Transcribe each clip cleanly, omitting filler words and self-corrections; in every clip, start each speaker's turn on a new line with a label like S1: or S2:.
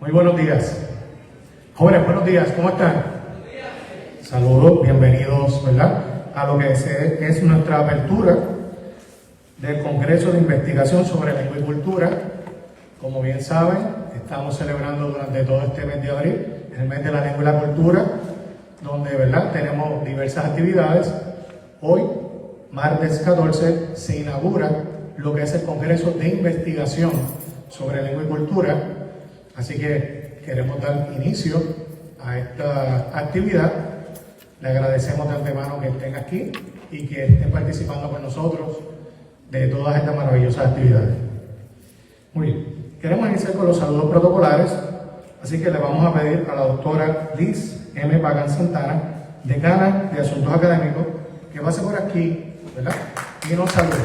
S1: Muy buenos días. Jóvenes, buenos días, ¿cómo están? Saludos, bienvenidos, ¿verdad?, a lo que es nuestra apertura del Congreso de Investigación sobre Lengua y Cultura. Como bien saben, estamos celebrando durante todo este mes de abril, el mes de la lengua y la cultura, donde, ¿verdad?, tenemos diversas actividades. Hoy, martes 14, se inaugura lo que es el Congreso de Investigación sobre Lengua y Cultura. Así que queremos dar inicio a esta actividad. Le agradecemos de antemano que estén aquí y que estén participando con nosotros de todas estas maravillosas actividades. Muy bien, queremos iniciar con los saludos protocolares, así que le vamos a pedir a la doctora Liz M. Pagan Santana, decana de Asuntos Académicos, que pase por aquí, ¿verdad?, y nos salude.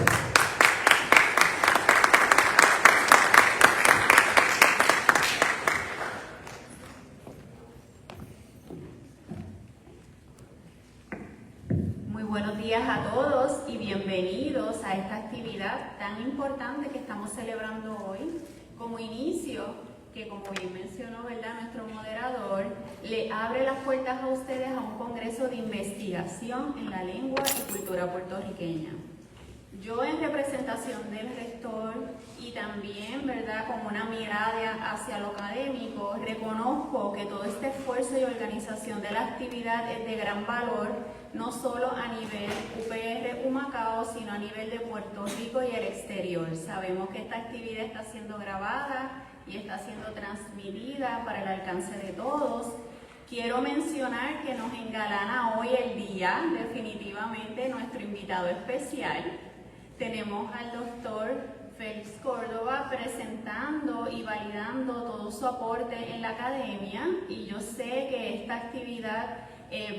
S2: Buenos días a todos y bienvenidos a esta actividad tan importante que estamos celebrando hoy. Como inicio, que como bien mencionó, ¿verdad?, nuestro moderador, le abre las puertas a ustedes a un congreso de investigación en la lengua y cultura puertorriqueña. Yo, en representación del rector y también, ¿verdad?, con una mirada hacia lo académico, reconozco que todo este esfuerzo y organización de la actividad es de gran valor, no solo a nivel UPR Humacao, sino a nivel de Puerto Rico y el exterior. Sabemos que esta actividad está siendo grabada y está siendo transmitida para el alcance de todos. Quiero mencionar que nos engalana hoy el día, definitivamente, nuestro invitado especial. Tenemos al doctor Félix Córdoba presentando y validando todo su aporte en la academia, y yo sé que esta actividad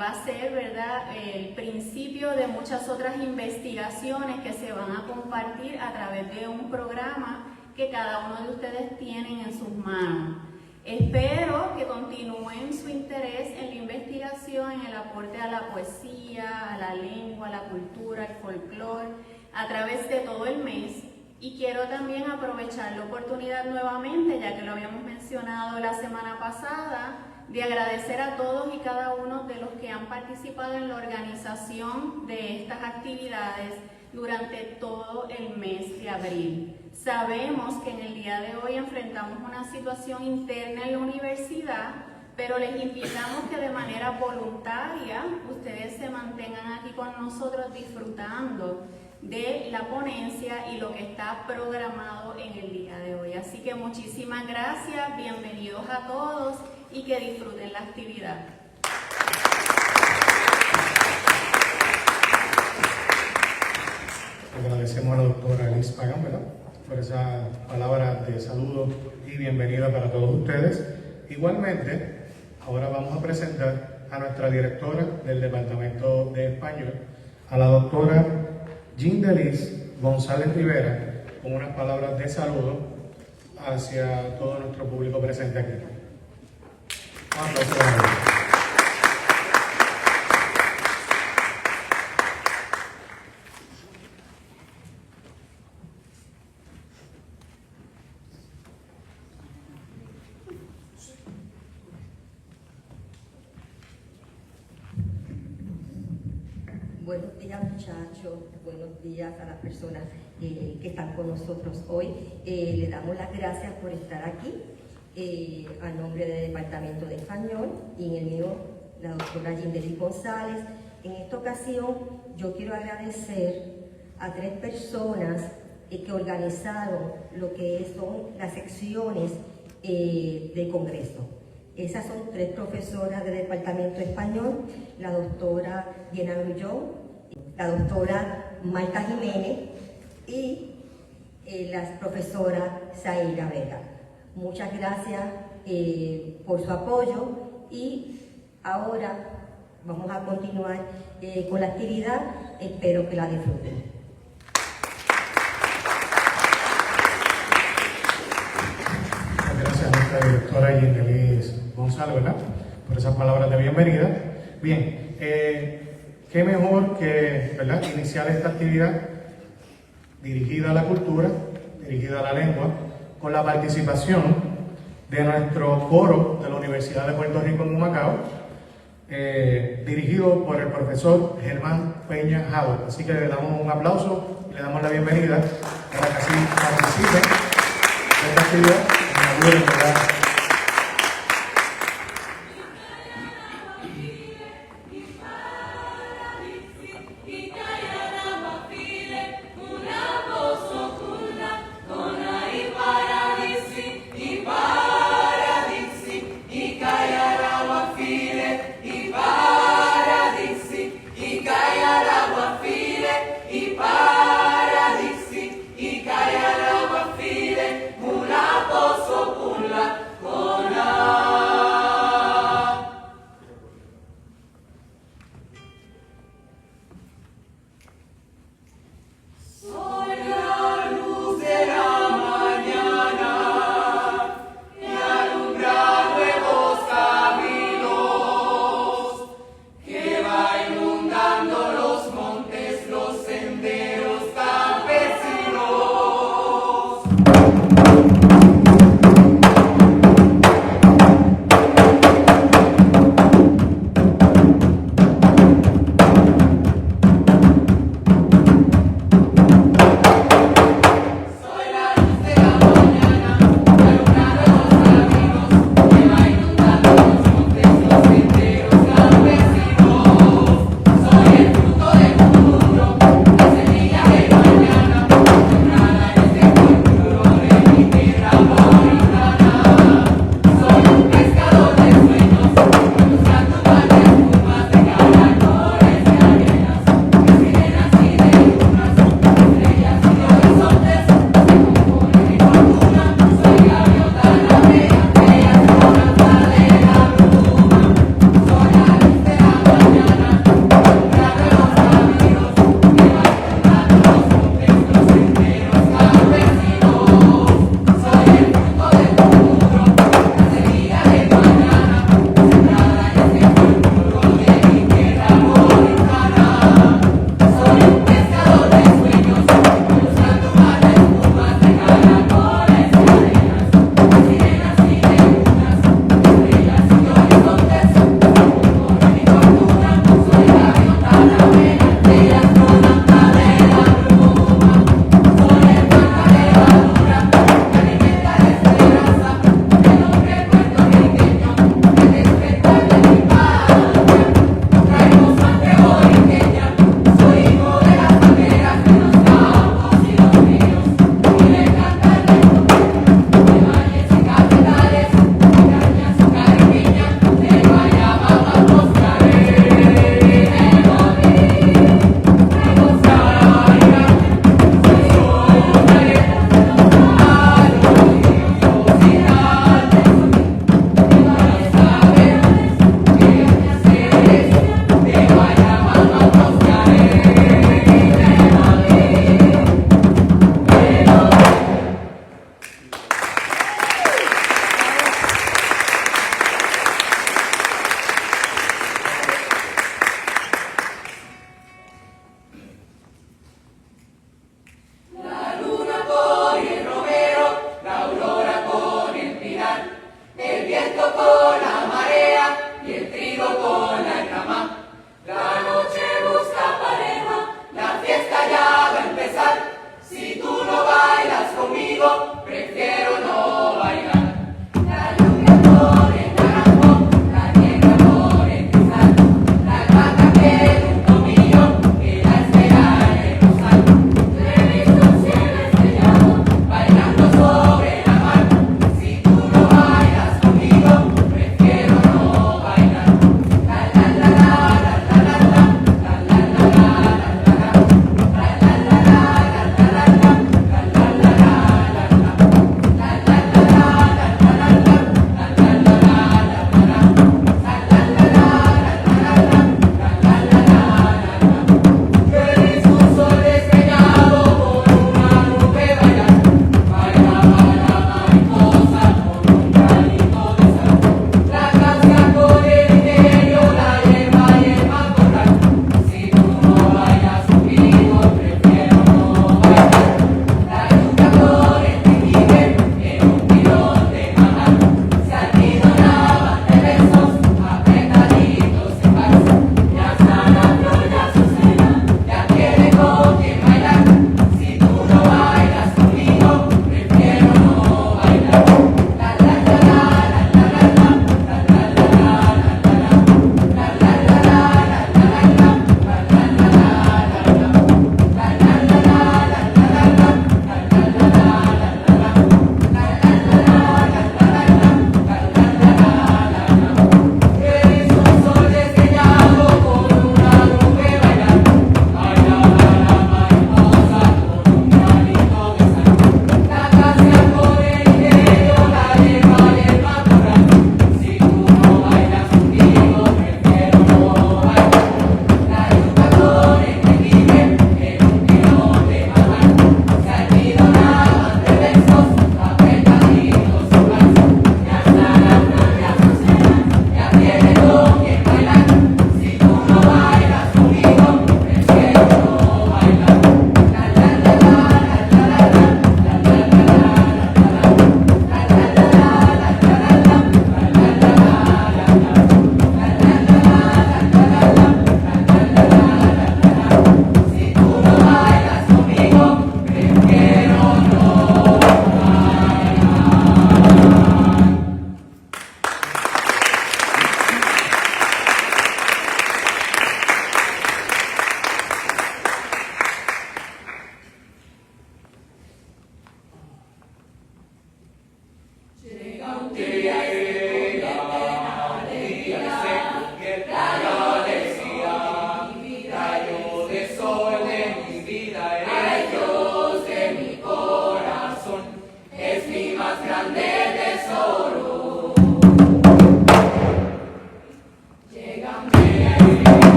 S2: va a ser, ¿verdad?, el principio de muchas otras investigaciones que se van a compartir a través de un programa que cada uno de ustedes tienen en sus manos. Espero que continúen su interés en la investigación, en el aporte a la poesía, a la lengua, a la cultura, al folclore, a través de todo el mes. Y quiero también aprovechar la oportunidad nuevamente, ya que lo habíamos mencionado la semana pasada, de agradecer a todos y cada uno de los que han participado en la organización de estas actividades durante todo el mes de abril. Sabemos que en el día de hoy enfrentamos una situación interna en la universidad, pero les invitamos que de manera voluntaria ustedes se mantengan aquí con nosotros disfrutando de la ponencia y lo que está programado en el día de hoy. Así que muchísimas gracias, bienvenidos a todos y que disfruten la actividad.
S1: Agradecemos a la doctora Liz Pagan, ¿verdad?, por esa palabra de saludo y bienvenida para todos ustedes. Igualmente, ahora vamos a presentar a nuestra directora del Departamento de Español, a la doctora Gindelis González Rivera, con unas palabras de saludo hacia todo nuestro público presente aquí.
S3: Buenos días, muchachos, buenos días a las personas que están con nosotros hoy. Le damos las gracias por estar aquí, a nombre del Departamento de Español y en el mío, la doctora Gindelis González. En esta ocasión yo quiero agradecer a 3 personas que organizaron lo que son las secciones del Congreso. Esas son 3 profesoras del Departamento de Español: la doctora Diana Grullón, la doctora Marta Jiménez y la profesora Zaira Vega. Muchas gracias por su apoyo, y ahora vamos a continuar con la actividad. Espero que la disfruten.
S1: Muchas gracias a nuestra directora Gindelis González, ¿verdad?, por esas palabras de bienvenida. Bien, qué mejor que, ¿verdad?, iniciar esta actividad dirigida a la cultura, dirigida a la lengua, con la participación de nuestro coro de la Universidad de Puerto Rico en Humacao, dirigido por el profesor Germán Peña Jado. Así que le damos un aplauso y le damos la bienvenida para que así participen de esta actividad y nos ayuden, ¿verdad?
S4: Prefiero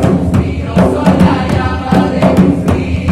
S4: Suspiro son la llama de mis vidas.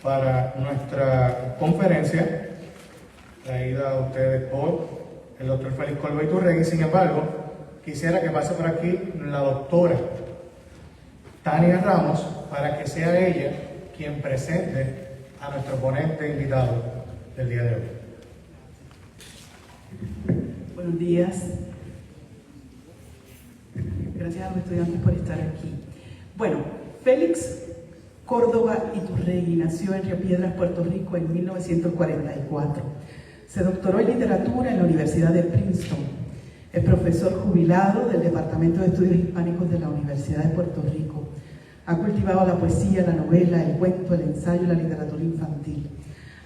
S1: para nuestra conferencia, traída a ustedes por el doctor Félix Córdoba Iturregui. Sin embargo, quisiera que pase por aquí la doctora Tania Ramos para que sea ella quien presente a nuestro ponente invitado del día de hoy.
S4: Buenos días. Gracias a los estudiantes por estar aquí. Bueno, Félix Córdoba Iturregui nació en Río Piedras, Puerto Rico, en 1944. Se doctoró en literatura en la Universidad de Princeton. Es profesor jubilado del Departamento de Estudios Hispánicos de la Universidad de Puerto Rico. Ha cultivado la poesía, la novela, el cuento, el ensayo y la literatura infantil.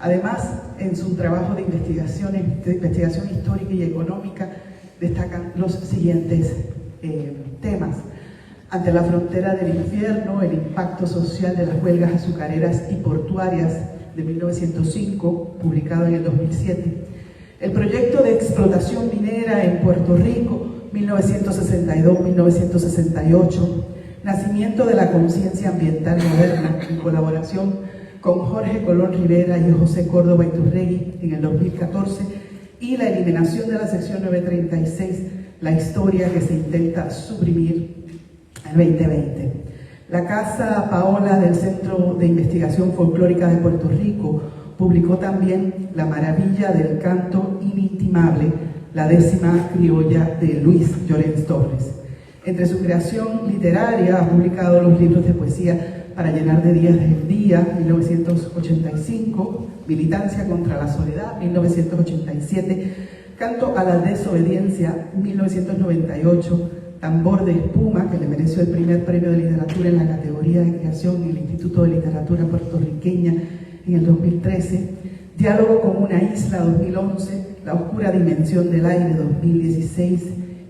S4: Además, en su trabajo de investigación histórica y económica, destacan los siguientes temas: ante la frontera del infierno, el impacto social de las huelgas azucareras y portuarias de 1905, publicado en el 2007, el proyecto de explotación minera en Puerto Rico, 1962-1968, nacimiento de la conciencia ambiental moderna, en colaboración con Jorge Colón Rivera y José Córdoba Iturregui en el 2014, y la eliminación de la sección 936, la historia que se intenta suprimir en 2020. La Casa Paola del Centro de Investigación Folclórica de Puerto Rico publicó también La Maravilla del Canto Inintimable, la 10ª criolla de Luis Llorens Torres. Entre su creación literaria ha publicado los libros de poesía Para llenar de días el día, 1985, Militancia contra la soledad, 1987, Canto a la desobediencia, 1998, Tambor de espuma, que le mereció el primer premio de literatura en la categoría de creación en el Instituto de Literatura Puertorriqueña en el 2013, Diálogo con una isla, 2011, La oscura dimensión del aire, 2016,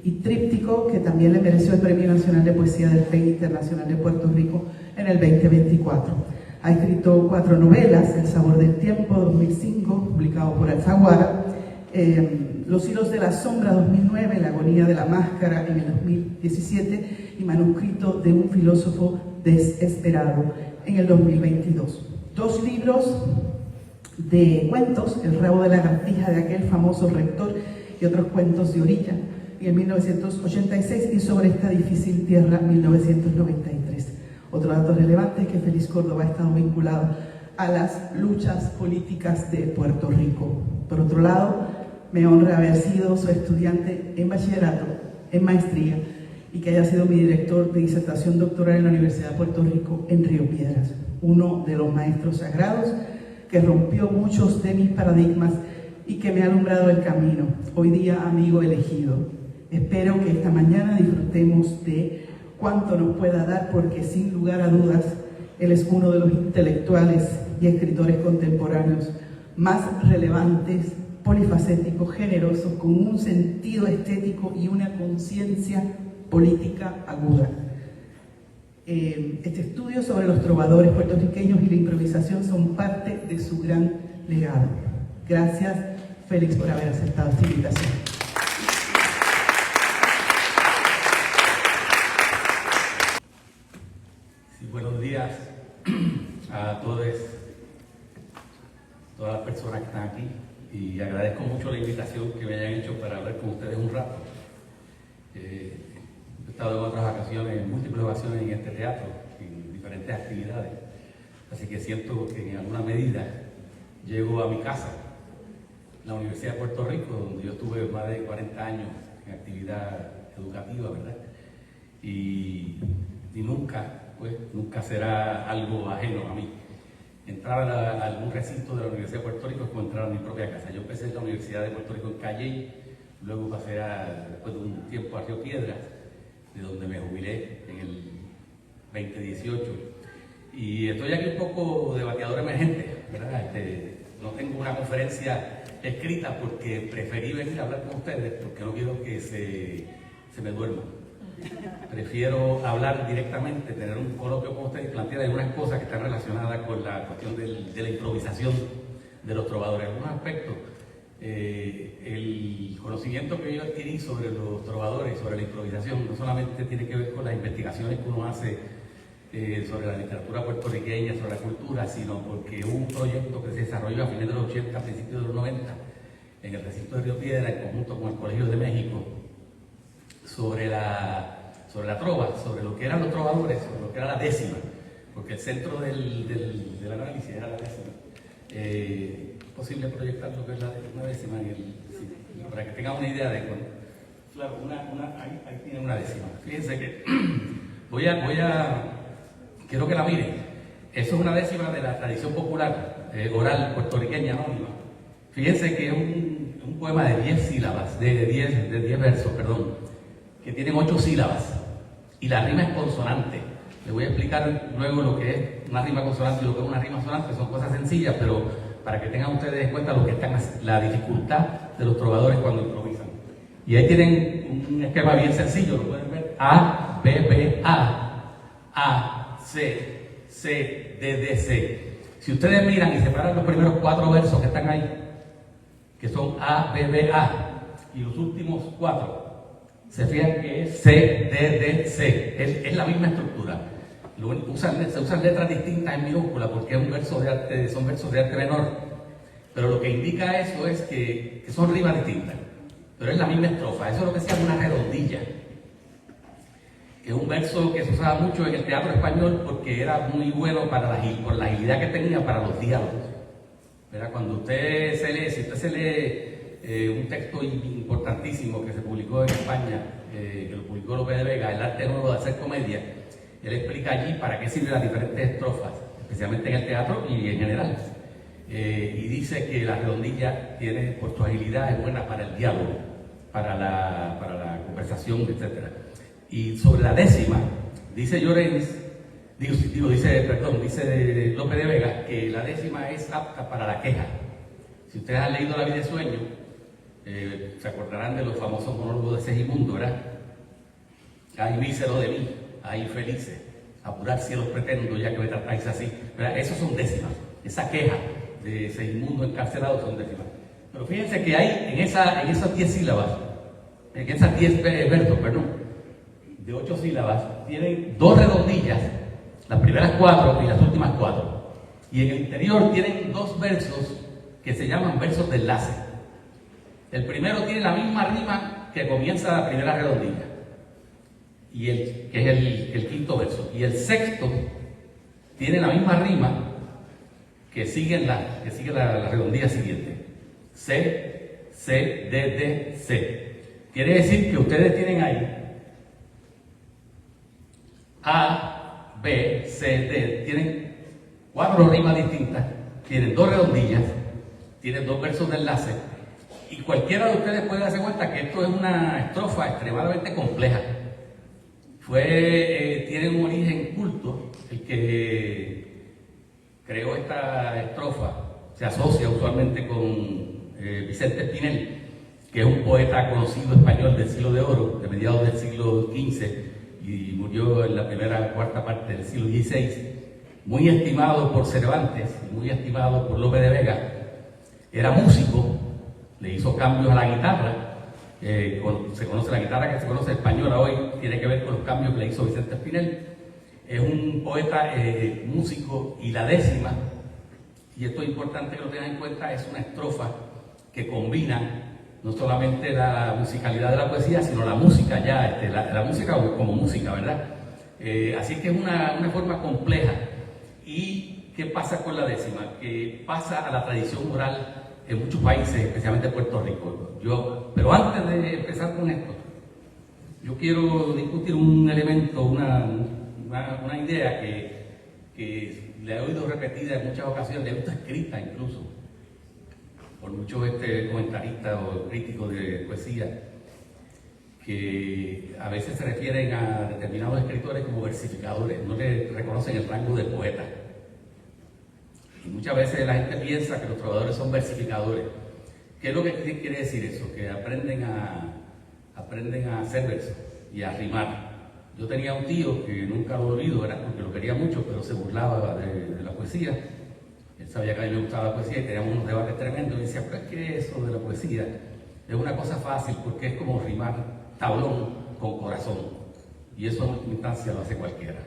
S4: y Tríptico, que también le mereció el Premio Nacional de Poesía del PEN Internacional de Puerto Rico en el 2024. Ha escrito 4 novelas: El sabor del tiempo, 2005, publicado por Alfaguara, Los hilos de la sombra, 2009, La agonía de la máscara en el 2017 y Manuscrito de un filósofo desesperado en el 2022. 2 libros de cuentos: El rabo de la lagartija de aquel famoso rector y otros cuentos de orilla, en 1986, y Sobre esta difícil tierra, 1993. Otro dato relevante es que Félix Córdoba ha estado vinculado a las luchas políticas de Puerto Rico. Por otro lado, me honra haber sido su estudiante en bachillerato, en maestría, y que haya sido mi director de disertación doctoral en la Universidad de Puerto Rico en Río Piedras, uno de los maestros sagrados que rompió muchos de mis paradigmas y que me ha alumbrado el camino, hoy día amigo elegido. Espero que esta mañana disfrutemos de cuánto nos pueda dar, porque sin lugar a dudas él es uno de los intelectuales y escritores contemporáneos más relevantes, polifacéticos, generosos, con un sentido estético y una conciencia política aguda. Este estudio sobre los trovadores puertorriqueños y la improvisación son parte de su gran legado. Gracias, Félix, por haber aceptado esta invitación.
S5: Sí, buenos días a todas las personas que están aquí, y agradezco mucho la invitación que me hayan hecho para hablar con ustedes un rato. He estado en otras ocasiones, en múltiples ocasiones en este teatro, en diferentes actividades, así que siento que en alguna medida llego a mi casa, la Universidad de Puerto Rico, donde yo estuve más de 40 años en actividad educativa, ¿verdad? Y nunca será algo ajeno a mí. Entrar a algún recinto de la Universidad de Puerto Rico es como entrar a mi propia casa. Yo empecé en la Universidad de Puerto Rico en Calley, luego pasé después de un tiempo a Río Piedras, de donde me jubilé en el 2018. Y estoy aquí un poco de bateador emergente, ¿verdad? No tengo una conferencia escrita porque preferí venir a hablar con ustedes, porque no quiero que se me duerman. Prefiero hablar directamente, tener un coloquio con ustedes y plantear algunas cosas que están relacionadas con la cuestión de la improvisación de los trovadores. En algunos aspectos, el conocimiento que yo adquirí sobre los trovadores, sobre la improvisación, no solamente tiene que ver con las investigaciones que uno hace sobre la literatura puertorriqueña, sobre la cultura, sino porque hubo un proyecto que se desarrolló a fines de los 80, a principios de los 90, en el recinto de Río Piedra, en conjunto con el Colegio de México, sobre la trova, sobre lo que eran los trovadores, sobre lo que era la décima, porque el centro del análisis era la décima. Es posible proyectar lo que es una décima, para que tengan una idea de cuándo. Claro, ahí tiene una décima. Fíjense que quiero que la miren. Eso es una décima de la tradición popular, oral puertorriqueña anónima. Fíjense que es un poema de 10 sílabas, de 10 versos, perdón, que tienen 8 sílabas. Y la rima es consonante. Les voy a explicar luego lo que es una rima consonante y lo que es una rima sonante. Son cosas sencillas, pero para que tengan ustedes en cuenta la dificultad de los trovadores cuando improvisan. Y ahí tienen un esquema bien sencillo, lo pueden ver. A, B, B, A, C, C, D, D, C. Si ustedes miran y separan los primeros 4 versos que están ahí, que son A, B, B, A, y los últimos 4, se fijan que es C, D, D, C. Es la misma estructura. Se usan letras distintas en minúscula porque es son versos de arte menor. Pero lo que indica eso es que son rimas distintas. Pero es la misma estrofa. Eso es lo que se llama una redondilla. Que es un verso que se usaba mucho en el teatro español porque era muy bueno por la agilidad que tenía para los diálogos. ¿Verdad? Cuando si usted se lee un texto importantísimo que se publicó en España, que lo publicó Lope de Vega, El arte nuevo de hacer comedia, él explica allí para qué sirven las diferentes estrofas, especialmente en el teatro y en general. Y dice que la redondilla tiene, por su agilidad, es buena para el diálogo, para la conversación, etc. Y sobre la décima, dice Llorens, dice Lope de Vega, que la décima es apta para la queja. Si ustedes han leído La vida de sueño, se acordarán de los famosos monólogos de Segismundo, ¿verdad? Ay, mísero de mí, ay, felices, apurar cielos pretendo, ya que me tratáis así. ¿Verdad? Esos son décimas, esa queja de Segismundo encarcelado son décimas. Pero fíjense que hay en esas 10 sílabas, en esas 10 versos, perdón, de 8 sílabas, tienen 2 redondillas, las primeras 4 y las últimas 4. Y en el interior tienen 2 versos que se llaman versos de enlace. El primero tiene la misma rima que comienza la primera redondilla, que es el quinto verso. Y el sexto tiene la misma rima que sigue la redondilla siguiente. C, C, D, D, C. Quiere decir que ustedes tienen ahí A, B, C, D. Tienen 4 rimas distintas, tienen 2 redondillas, tienen 2 versos de enlace. Y cualquiera de ustedes puede darse cuenta que esto es una estrofa extremadamente compleja. Tiene un origen culto. El que creó esta estrofa se asocia usualmente con Vicente Espinel, que es un poeta conocido español del siglo de oro, de mediados del siglo XV, y murió en la cuarta parte del siglo XVI, muy estimado por Cervantes, muy estimado por Lope de Vega. Era músico, le hizo cambios a la guitarra. Se conoce la guitarra que se conoce española hoy, tiene que ver con los cambios que le hizo Vicente Espinel. Es un poeta músico, y la décima, y esto es importante que lo tengan en cuenta, es una estrofa que combina no solamente la musicalidad de la poesía, sino la música ya, la música como música, ¿verdad? Así que es una forma compleja. ¿Y qué pasa con la décima? Que pasa a la tradición oral en muchos países, especialmente Puerto Rico. Pero antes de empezar con esto, yo quiero discutir un elemento, una idea que le he oído repetida en muchas ocasiones, le he visto escrita incluso por muchos comentaristas o críticos de poesía, que a veces se refieren a determinados escritores como versificadores, no le reconocen el rango de poeta. Y muchas veces la gente piensa que los trovadores son versificadores. ¿Qué es lo que quiere decir eso? Que aprenden a hacer versos y a rimar. Yo tenía un tío que nunca lo olvido, ¿verdad? Porque lo quería mucho, pero se burlaba de la poesía. Él sabía que a mí me gustaba la poesía y teníamos unos debates tremendos. Y decía, pero es que eso de la poesía es una cosa fácil porque es como rimar tablón con corazón. Y eso en última instancia lo hace cualquiera.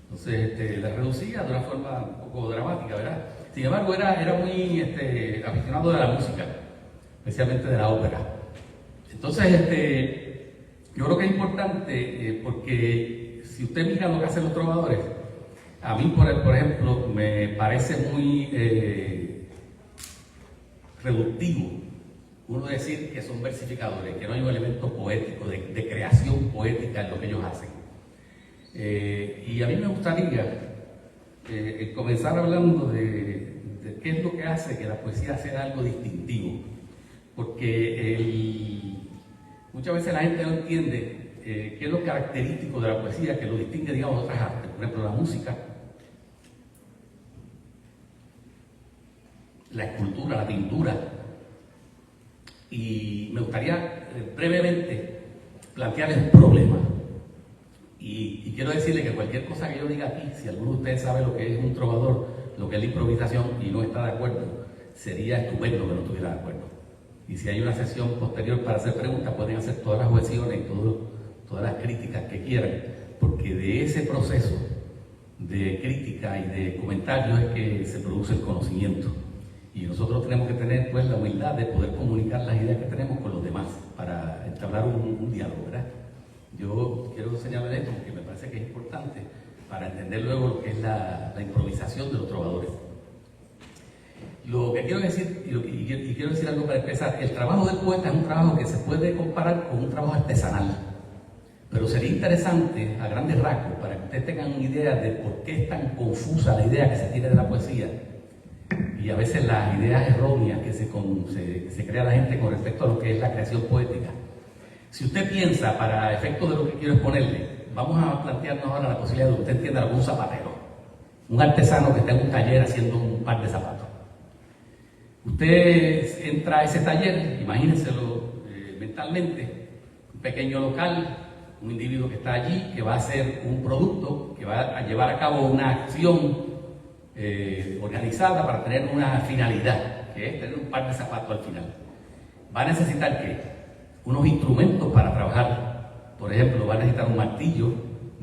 S5: Entonces la reducía de una forma un poco dramática, ¿verdad? Sin embargo, era muy aficionado de la música, especialmente de la ópera. Entonces, yo creo que es importante porque si usted mira lo que hacen los trovadores, a mí, por ejemplo, me parece muy reductivo uno decir que son versificadores, que no hay un elemento poético, de creación poética en lo que ellos hacen. Y a mí me gustaría comenzar hablando de qué es lo que hace que la poesía sea algo distintivo, porque muchas veces la gente no entiende qué es lo característico de la poesía que lo distingue, digamos, de otras artes. Por ejemplo, la música, la escultura, la pintura. Y me gustaría brevemente plantearles un problema. Y quiero decirle que cualquier cosa que yo diga aquí, si alguno de ustedes sabe lo que es un trovador, lo que es la improvisación y no está de acuerdo, sería estupendo que no estuviera de acuerdo. Y si hay una sesión posterior para hacer preguntas, pueden hacer todas las objeciones y todas las críticas que quieran, porque de ese proceso de crítica y de comentarios es que se produce el conocimiento. Y nosotros tenemos que tener pues la humildad de poder comunicar las ideas que tenemos con los demás para entablar un diálogo, ¿verdad? Yo quiero señalar esto porque me parece que es importante para entender luego lo que es la improvisación de los trovadores. Lo que quiero decir, y quiero decir algo para empezar, el trabajo del poeta es un trabajo que se puede comparar con un trabajo artesanal, pero sería interesante a grandes rasgos, para que ustedes tengan una idea de por qué es tan confusa la idea que se tiene de la poesía, y a veces las ideas erróneas que se crea la gente con respecto a lo que es la creación poética. Si usted piensa, para efectos de lo que quiero exponerle, vamos a plantearnos ahora la posibilidad de que usted entienda algún zapatero, un artesano que está en un taller haciendo un par de zapatos. Usted entra a ese taller, imagínenselo mentalmente, un pequeño local, un individuo que está allí, que va a hacer un producto, que va a llevar a cabo una acción organizada para tener una finalidad, que es tener un par de zapatos al final. Va a necesitar ¿qué? Unos instrumentos para trabajar. Por ejemplo, va a necesitar un martillo,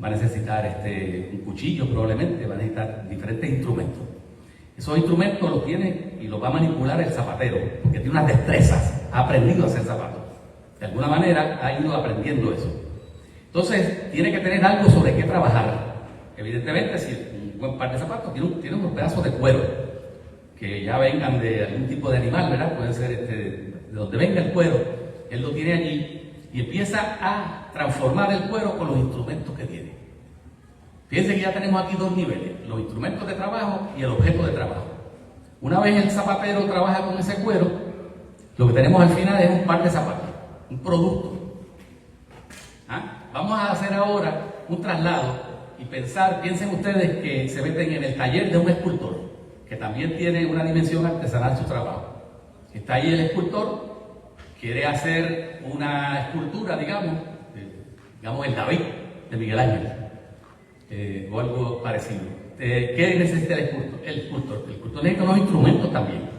S5: va a necesitar un cuchillo probablemente, va a necesitar diferentes instrumentos. Esos instrumentos los tiene y los va a manipular el zapatero, porque tiene unas destrezas, ha aprendido a hacer zapatos. De alguna manera ha ido aprendiendo eso. Entonces, tiene que tener algo sobre qué trabajar. Evidentemente, si un buen par de zapatos tiene unos pedazos de cuero, que ya vengan de algún tipo de animal, ¿verdad? Puede ser de donde venga el cuero, él lo tiene allí y empieza a transformar el cuero con los instrumentos que tiene. Fíjense que ya tenemos aquí dos niveles, los instrumentos de trabajo y el objeto de trabajo. Una vez el zapatero trabaja con ese cuero, lo que tenemos al final es un par de zapatos, un producto. Vamos a hacer ahora un traslado y piensen ustedes que se meten en el taller de un escultor, que también tiene una dimensión artesanal su trabajo. Está ahí el escultor, quiere hacer una escultura, digamos el David de Miguel Ángel, o algo parecido. ¿Qué necesita el escultor? El escultor necesita unos instrumentos también.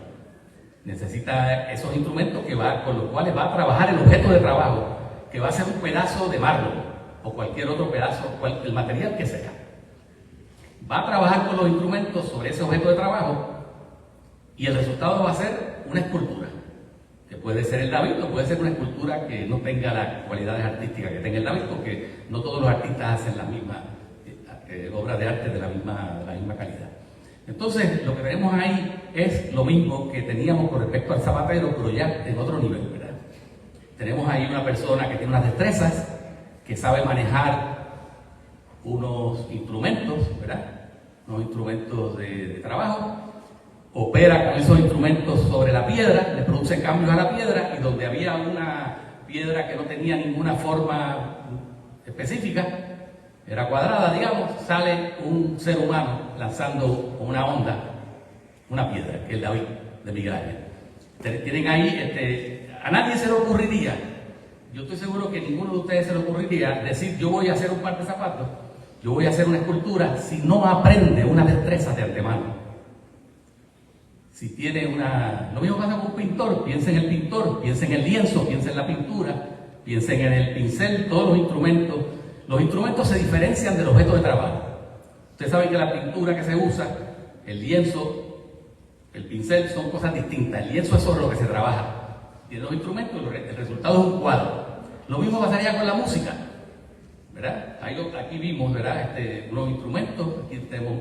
S5: Necesita esos instrumentos con los cuales va a trabajar el objeto de trabajo, que va a ser un pedazo de mármol o cualquier otro pedazo, el material que sea. Va a trabajar con los instrumentos sobre ese objeto de trabajo y el resultado va a ser una escultura, que puede ser el David o puede ser una escultura que no tenga las cualidades artísticas que tenga el David, porque no todos los artistas hacen la misma obra de arte de la misma calidad. Entonces, lo que tenemos ahí es lo mismo que teníamos con respecto al zapatero, pero ya en otro nivel, ¿verdad? Tenemos ahí una persona que tiene unas destrezas, que sabe manejar unos instrumentos, ¿verdad? Unos instrumentos de trabajo, opera con esos instrumentos sobre la piedra, le produce cambios a la piedra, y donde había una piedra que no tenía ninguna forma específica, era cuadrada, digamos, sale un ser humano lanzando con una onda una piedra, que es el David de Miguel Ángel. Tienen ahí, a nadie se le ocurriría, yo estoy seguro que ninguno de ustedes se le ocurriría decir: yo voy a hacer un par de zapatos, yo voy a hacer una escultura, si no aprende una destreza de antemano. Si tiene lo mismo pasa con un pintor, piensa en el pintor, piensa en el lienzo, piensa en la pintura, piensen en el pincel, todos los instrumentos. Los instrumentos se diferencian del objeto de trabajo. Ustedes saben que la pintura que se usa, el lienzo, el pincel, son cosas distintas. El lienzo es sobre lo que se trabaja. Tiene los instrumentos, el resultado es un cuadro. Lo mismo pasaría con la música, ¿verdad? Aquí vimos, ¿verdad? Unos instrumentos, aquí tenemos,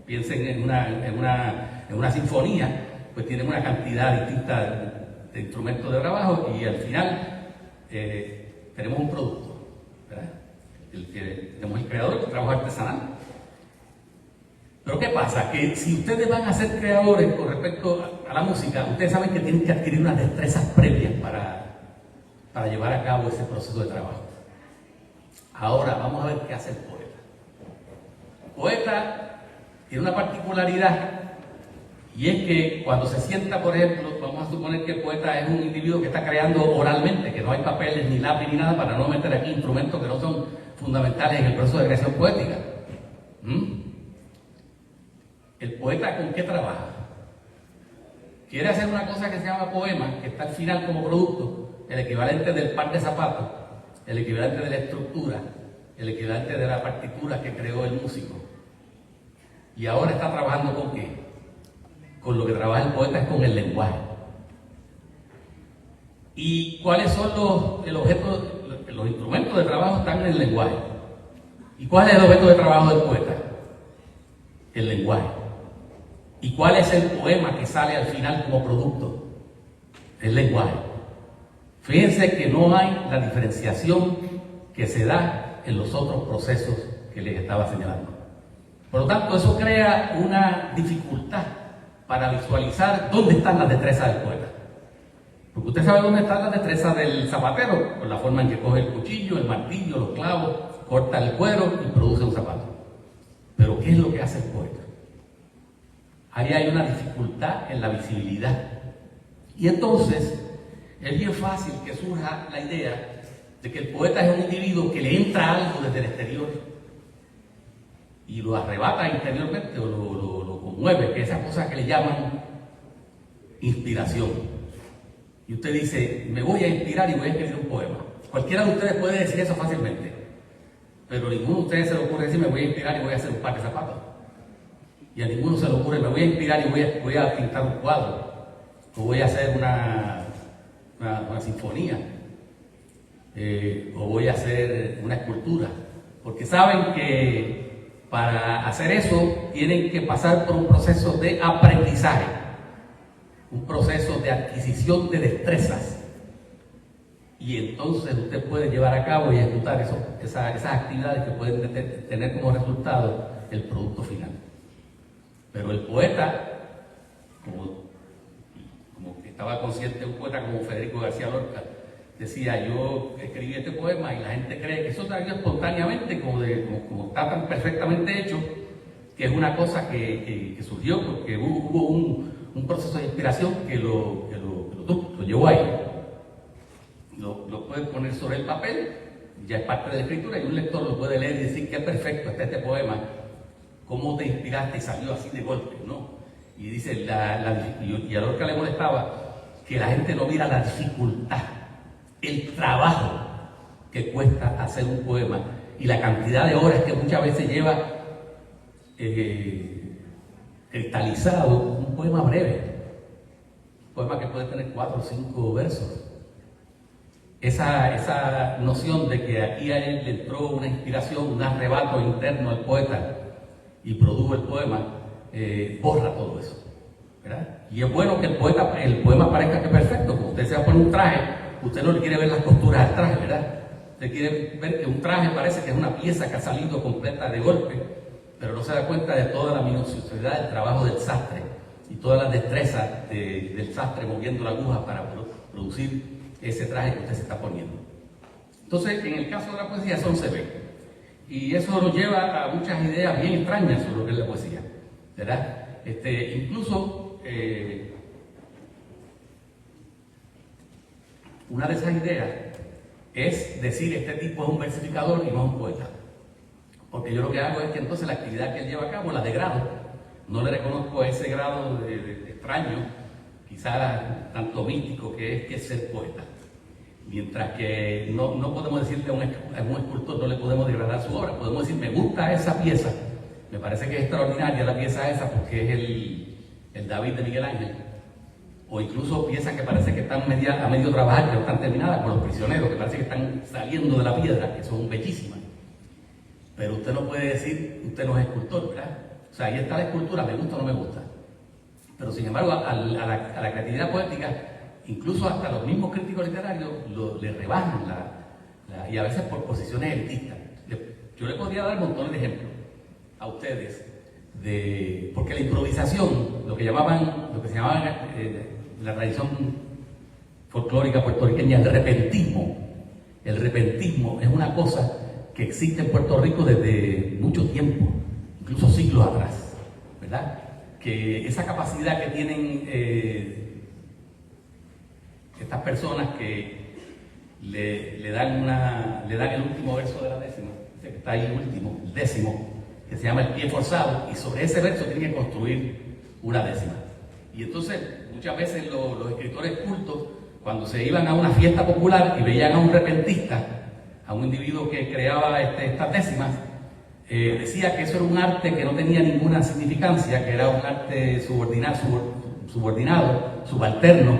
S5: piensen en una sinfonía, pues tienen una cantidad distinta de instrumentos de trabajo y al final tenemos un producto, ¿verdad? Tenemos el creador, el trabajo artesanal. Pero ¿qué pasa? Que si ustedes van a ser creadores con respecto a la música, ustedes saben que tienen que adquirir unas destrezas previas para llevar a cabo ese proceso de trabajo. Ahora vamos a ver qué hace el poeta. El poeta tiene una particularidad y es que cuando se sienta, por ejemplo, vamos a suponer que el poeta es un individuo que está creando oralmente, que no hay papeles ni lápiz ni nada para no meter aquí instrumentos que no son fundamentales en el proceso de creación poética. ¿El poeta con qué trabaja? Quiere hacer una cosa que se llama poema, que está al final como producto, el equivalente del par de zapatos, el equivalente de la estructura, el equivalente de la partitura que creó el músico. Y ahora está trabajando ¿con qué? Con lo que trabaja el poeta es con el lenguaje. ¿Y cuáles son los instrumentos de trabajo? Están en el lenguaje. ¿Y cuál es el objeto de trabajo del poeta? El lenguaje. ¿Y cuál es el poema que sale al final como producto? El lenguaje. Fíjense que no hay la diferenciación que se da en los otros procesos que les estaba señalando. Por lo tanto, eso crea una dificultad para visualizar dónde están las destrezas del poeta. Porque usted sabe dónde están las destrezas del zapatero, por la forma en que coge el cuchillo, el martillo, los clavos, corta el cuero y produce un zapato. Pero ¿qué es lo que hace el poeta? Ahí hay una dificultad en la visibilidad. Y entonces es bien fácil que surja la idea de que el poeta es un individuo que le entra algo desde el exterior y lo arrebata interiormente o lo conmueve, que es esa cosa que le llaman inspiración. Y usted dice, me voy a inspirar y voy a escribir un poema. Cualquiera de ustedes puede decir eso fácilmente, pero a ninguno de ustedes se le ocurre decir, me voy a inspirar y voy a hacer un par de zapatos. Y a ninguno se le ocurre, me voy a inspirar y voy a pintar un cuadro, o voy a hacer una sinfonía, o voy a hacer una escultura. Porque saben que para hacer eso tienen que pasar por un proceso de aprendizaje, un proceso de adquisición de destrezas. Y entonces usted puede llevar a cabo y ejecutar esas actividades que pueden tener como resultado el producto final. Pero el poeta, como que estaba consciente, un poeta como Federico García Lorca, decía, yo escribí este poema y la gente cree que eso salió espontáneamente, como está tan perfectamente hecho, que es una cosa que surgió porque hubo un proceso de inspiración que lo llevó ahí. Lo puede poner sobre el papel, ya es parte de la escritura, y un lector lo puede leer y decir qué perfecto está este poema, cómo te inspiraste y salió así de golpe, ¿no? Y dice, y a Lorca le molestaba que la gente no mira la dificultad, el trabajo que cuesta hacer un poema y la cantidad de horas que muchas veces lleva cristalizado un poema breve, un poema que puede tener 4 o 5 versos. Esa noción de que aquí a él le entró una inspiración, un arrebato interno al poeta y produjo el poema, borra todo eso, ¿verdad? Y es bueno que el poema parezca que perfecto. Como usted se va a poner un traje, usted no le quiere ver las costuras al traje, ¿verdad? Usted quiere ver que un traje parece que es una pieza que ha salido completa de golpe, pero no se da cuenta de toda la minuciosidad del trabajo del sastre y todas las destrezas del sastre moviendo la aguja para producir ese traje que usted se está poniendo. Entonces, en el caso de la poesía, eso se ve. Y eso nos lleva a muchas ideas bien extrañas sobre lo que es la poesía, ¿verdad? Incluso, una de esas ideas es decir, este tipo es un versificador y no un poeta. Porque yo lo que hago es que entonces la actividad que él lleva a cabo la degrado. No le reconozco ese grado de extraño, quizás tanto místico que es ser poeta. Mientras que no podemos decirle a un escultor, no le podemos degradar su obra, podemos decir, me gusta esa pieza, Me parece que es extraordinaria la pieza esa porque es el David de Miguel Ángel. O incluso piezas que parece que están a medio trabajar, que no están terminadas, con los prisioneros, que parece que están saliendo de la piedra, que son bellísimas. Pero usted no puede decir, usted no es escultor, ¿verdad? O sea, ahí está la escultura, me gusta o no me gusta. Pero sin embargo, a la creatividad poética, incluso hasta los mismos críticos literarios le rebajan y a veces por posiciones elitistas. Yo le podría dar montones de ejemplos a ustedes, porque la improvisación, lo que se llamaban la tradición folclórica puertorriqueña, el repentismo es una cosa que existe en Puerto Rico desde mucho tiempo, incluso siglos atrás, ¿verdad? Que esa capacidad que tienen estas personas que le dan el último verso de la décima, que está ahí último, el décimo, que se llama el pie forzado, y sobre ese verso tienen que construir una décima. Y entonces, muchas veces los escritores cultos, cuando se iban a una fiesta popular y veían a un repentista, a un individuo que creaba estas décimas, decía que eso era un arte que no tenía ninguna significancia, que era un arte subordinado, subalterno,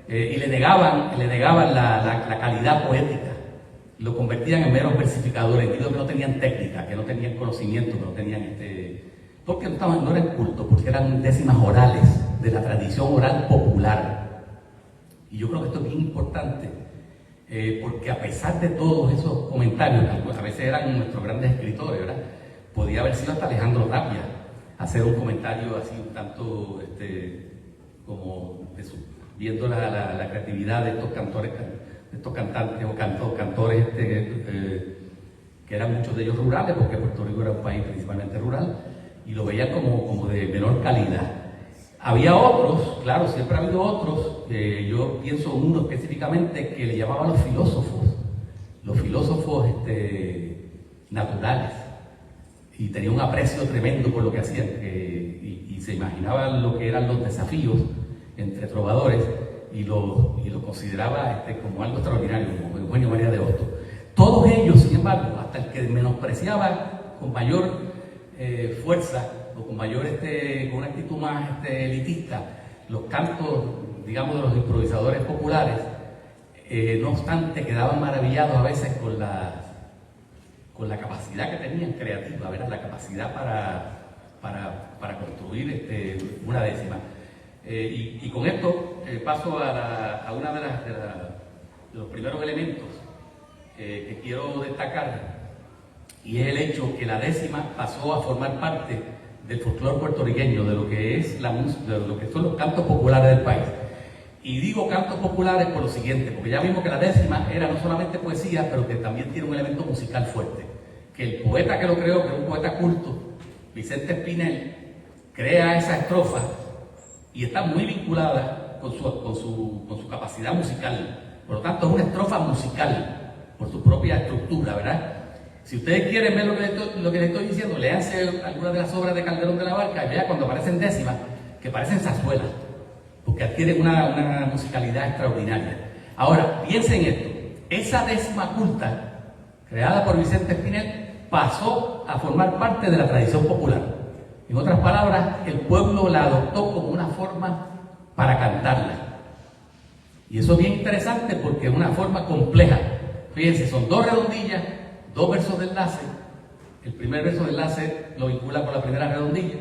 S5: y le negaban la calidad poética. Lo convertían en meros versificadores, individuos que no tenían técnica, que no tenían conocimiento, que no tenían porque no eran cultos, porque eran décimas orales, de la tradición oral popular. Y yo creo que esto es bien importante, porque a pesar de todos esos comentarios, a veces eran nuestros grandes escritores, ¿verdad? Podía haber sido hasta Alejandro Tapia, hacer un comentario así un tanto, como viendo la creatividad de estos cantores, de estos cantantes o cantores que eran muchos de ellos rurales, porque Puerto Rico era un país principalmente rural, y lo veían como de menor calidad. Había otros, claro, siempre ha habido otros, yo pienso en uno específicamente que le llamaban los filósofos naturales, y tenía un aprecio tremendo por lo que hacían, y se imaginaban lo que eran los desafíos entre trovadores, y lo consideraba como algo extraordinario, como Eugenio María de Hostos. Todos ellos, sin embargo, hasta el que menospreciaba con mayor fuerza, o con mayor con una actitud más elitista, los cantos, digamos, de los improvisadores populares, no obstante, quedaban maravillados a veces con la capacidad que tenían creativa, ¿verdad? La capacidad para construir una décima. Y con esto paso a una de los primeros elementos que quiero destacar, y es el hecho que la décima pasó a formar parte del folclore puertorriqueño, de lo que es de lo que son los cantos populares del país. Y digo cantos populares por lo siguiente, porque ya vimos que la décima era no solamente poesía, pero que también tiene un elemento musical fuerte. Que el poeta que lo creó, que es un poeta culto, Vicente Espinel, crea esa estrofa y está muy vinculada con su capacidad musical. Por lo tanto, es una estrofa musical por su propia estructura, ¿verdad? Si ustedes quieren ver lo que les estoy diciendo, léanse algunas de las obras de Calderón de la Barca y vean cuando aparecen décimas, que parecen zarzuelas, porque adquieren una musicalidad extraordinaria. Ahora, piensen esto, esa décima culta, creada por Vicente Espinel, pasó a formar parte de la tradición popular. En otras palabras, el pueblo la adoptó como una forma para cantarla. Y eso es bien interesante porque es una forma compleja. Fíjense, son dos redondillas, dos versos de enlace. El primer verso de enlace lo vincula con la primera redondilla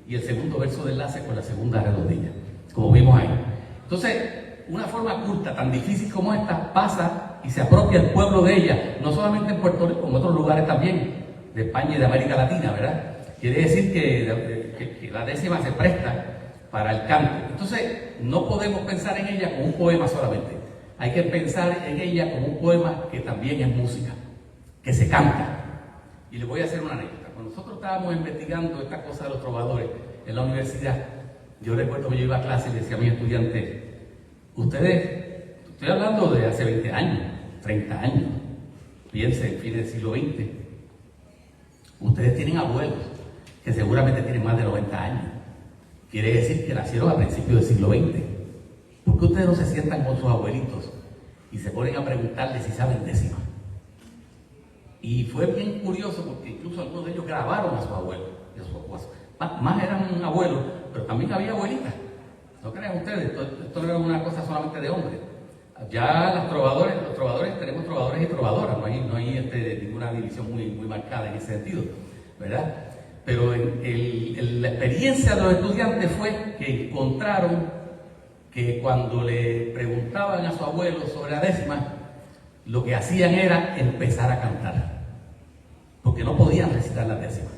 S5: y el segundo verso de enlace con la segunda redondilla, como vimos ahí. Entonces, una forma culta tan difícil como esta pasa y se apropia el pueblo de ella, no solamente en Puerto Rico, en otros lugares también, de España y de América Latina, ¿verdad? Quiere decir que la décima se presta para el canto. Entonces, no podemos pensar en ella como un poema solamente. Hay que pensar en ella como un poema que también es música, que se canta. Y les voy a hacer una anécdota. Cuando nosotros estábamos investigando esta cosa de los trovadores en la universidad, yo recuerdo que yo iba a clase y le decía a mis estudiantes, ustedes, estoy hablando de hace 20 años, 30 años, piensen, fines del siglo XX, ustedes tienen abuelos que seguramente tienen más de 90 años. Quiere decir que nacieron a principios del siglo XX. ¿Por qué ustedes no se sientan con sus abuelitos y se ponen a preguntarles si saben décima? Y fue bien curioso porque incluso algunos de ellos grabaron a sus abuelos. Más eran abuelos, pero también había abuelitas. No crean ustedes, esto no era una cosa solamente de hombres. Ya los trovadores, tenemos trovadores y trovadoras, no hay ninguna división muy marcada en ese sentido, ¿verdad? Pero la experiencia de los estudiantes fue que encontraron que cuando le preguntaban a su abuelo sobre la décima, lo que hacían era empezar a cantar, porque no podían recitar las décimas.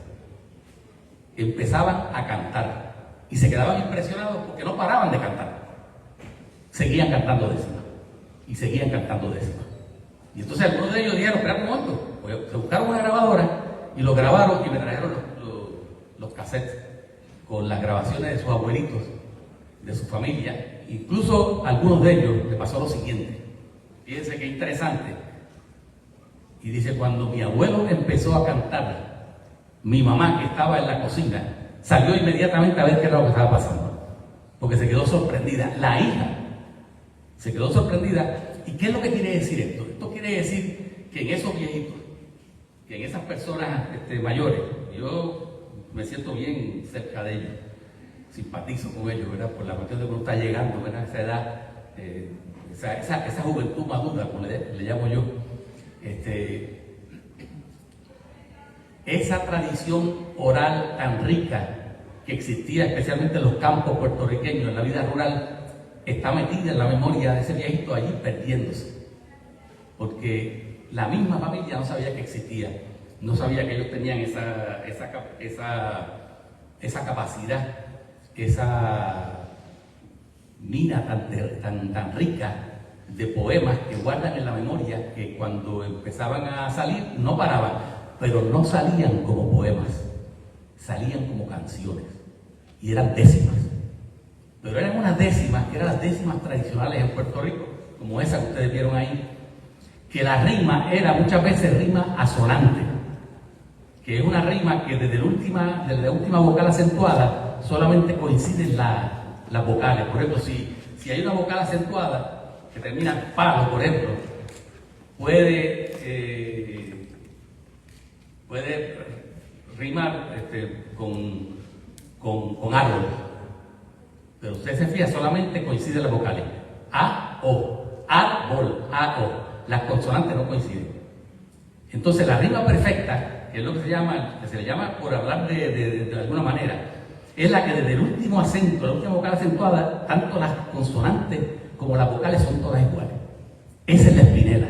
S5: Empezaban a cantar y se quedaban impresionados porque no paraban de cantar. Seguían cantando décimas y seguían cantando décimas. Y entonces algunos de ellos dijeron, espera un momento, pues, se buscaron una grabadora y lo grabaron y me trajeron los cassettes con las grabaciones de sus abuelitos, de su familia. Incluso a algunos de ellos le pasó lo siguiente. Fíjense qué interesante. Y dice, cuando mi abuelo empezó a cantar, mi mamá, que estaba en la cocina, salió inmediatamente a ver qué era lo que estaba pasando, porque se quedó sorprendida. La hija se quedó sorprendida. ¿Y qué es lo que quiere decir esto? Esto quiere decir que en esos viejitos, que en esas personas mayores, yo me siento bien cerca de ellos, simpatizo con ellos, ¿verdad? Por la cuestión de que uno está llegando, ¿verdad? A esa edad, esa juventud madura, como le llamo yo. Esa tradición oral tan rica que existía especialmente en los campos puertorriqueños, en la vida rural, está metida en la memoria de ese viejito allí perdiéndose, porque la misma familia no sabía que existía, no sabía que ellos tenían esa capacidad, esa mina tan rica de poemas que guardan en la memoria, que cuando empezaban a salir no paraban, pero no salían como poemas, salían como canciones y eran décimas. Pero eran unas décimas, que eran las décimas tradicionales en Puerto Rico, como esa que ustedes vieron ahí, que la rima era muchas veces rima asonante, que es una rima que desde la última vocal acentuada solamente coinciden las vocales. Por ejemplo, si hay una vocal acentuada que termina en palo, por ejemplo, puede rimar con árbol. Pero usted se fija, solamente coinciden las vocales. A, O, árbol, A, O. Las consonantes no coinciden. Entonces la rima perfecta, que es lo que se le llama por hablar de alguna manera, es la que desde el último acento, la última vocal acentuada, tanto las consonantes como las vocales son todas iguales. Esa es la espinela.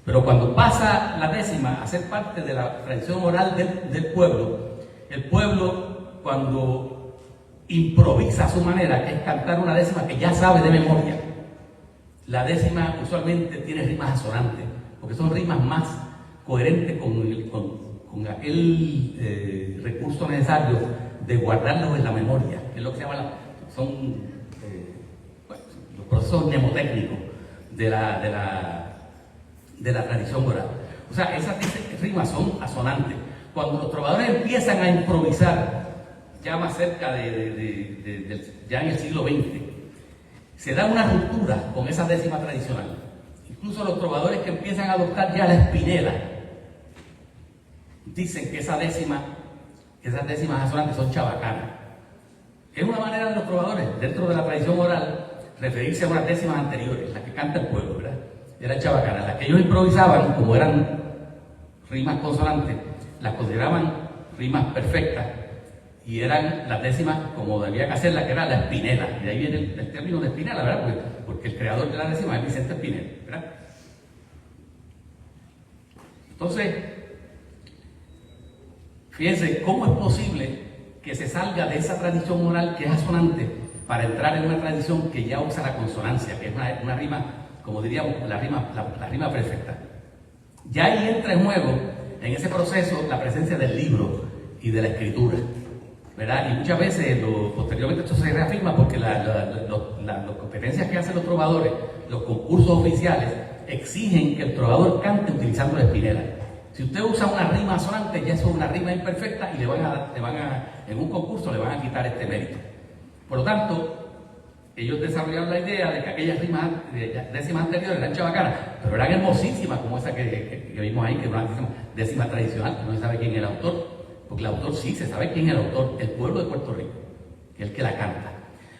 S5: Pero cuando pasa la décima a ser parte de la tradición oral del pueblo, el pueblo, cuando improvisa a su manera, que es cantar una décima que ya sabe de memoria, la décima usualmente tiene rimas asonantes, porque son rimas más coherentes con aquel recurso necesario de guardarlos en la memoria, que es lo que se llama los procesos mnemotécnicos de la tradición oral. O sea, esas rimas son asonantes. Cuando los trovadores empiezan a improvisar, ya más cerca ya en el siglo XX, se da una ruptura con esa décima tradicional. Incluso los trovadores que empiezan a adoptar ya la espinela dicen que esas décimas asonantes son chabacanas. Es una manera de los trovadores, dentro de la tradición oral, referirse a unas décimas anteriores, las que canta el pueblo, ¿verdad? Eran chabacanas. Las que ellos improvisaban, como eran rimas consonantes, las consideraban rimas perfectas y eran las décimas como debía que hacerla, que era la espinela. Y de ahí viene el término de espinela, ¿verdad? Porque el creador de la décima es Vicente Espinel, ¿verdad? Entonces, fíjense cómo es posible que se salga de esa tradición oral que es asonante para entrar en una tradición que ya usa la consonancia, que es una rima, como diríamos, la rima perfecta. Ya ahí entra en juego, en ese proceso, la presencia del libro y de la escritura, ¿verdad? Y muchas veces, posteriormente esto se reafirma porque las competencias que hacen los trovadores, los concursos oficiales, exigen que el trovador cante utilizando la espinela. Si usted usa una rima asonante, ya eso es una rima imperfecta y en un concurso le van a quitar este mérito. Por lo tanto, ellos desarrollaron la idea de que aquellas rimas décimas anteriores eran chabacanas, pero eran hermosísimas, como esa que vimos ahí, que es una décima tradicional, que no se sabe quién es el autor, porque el autor sí, se sabe quién es el autor, el pueblo de Puerto Rico, que es el que la canta.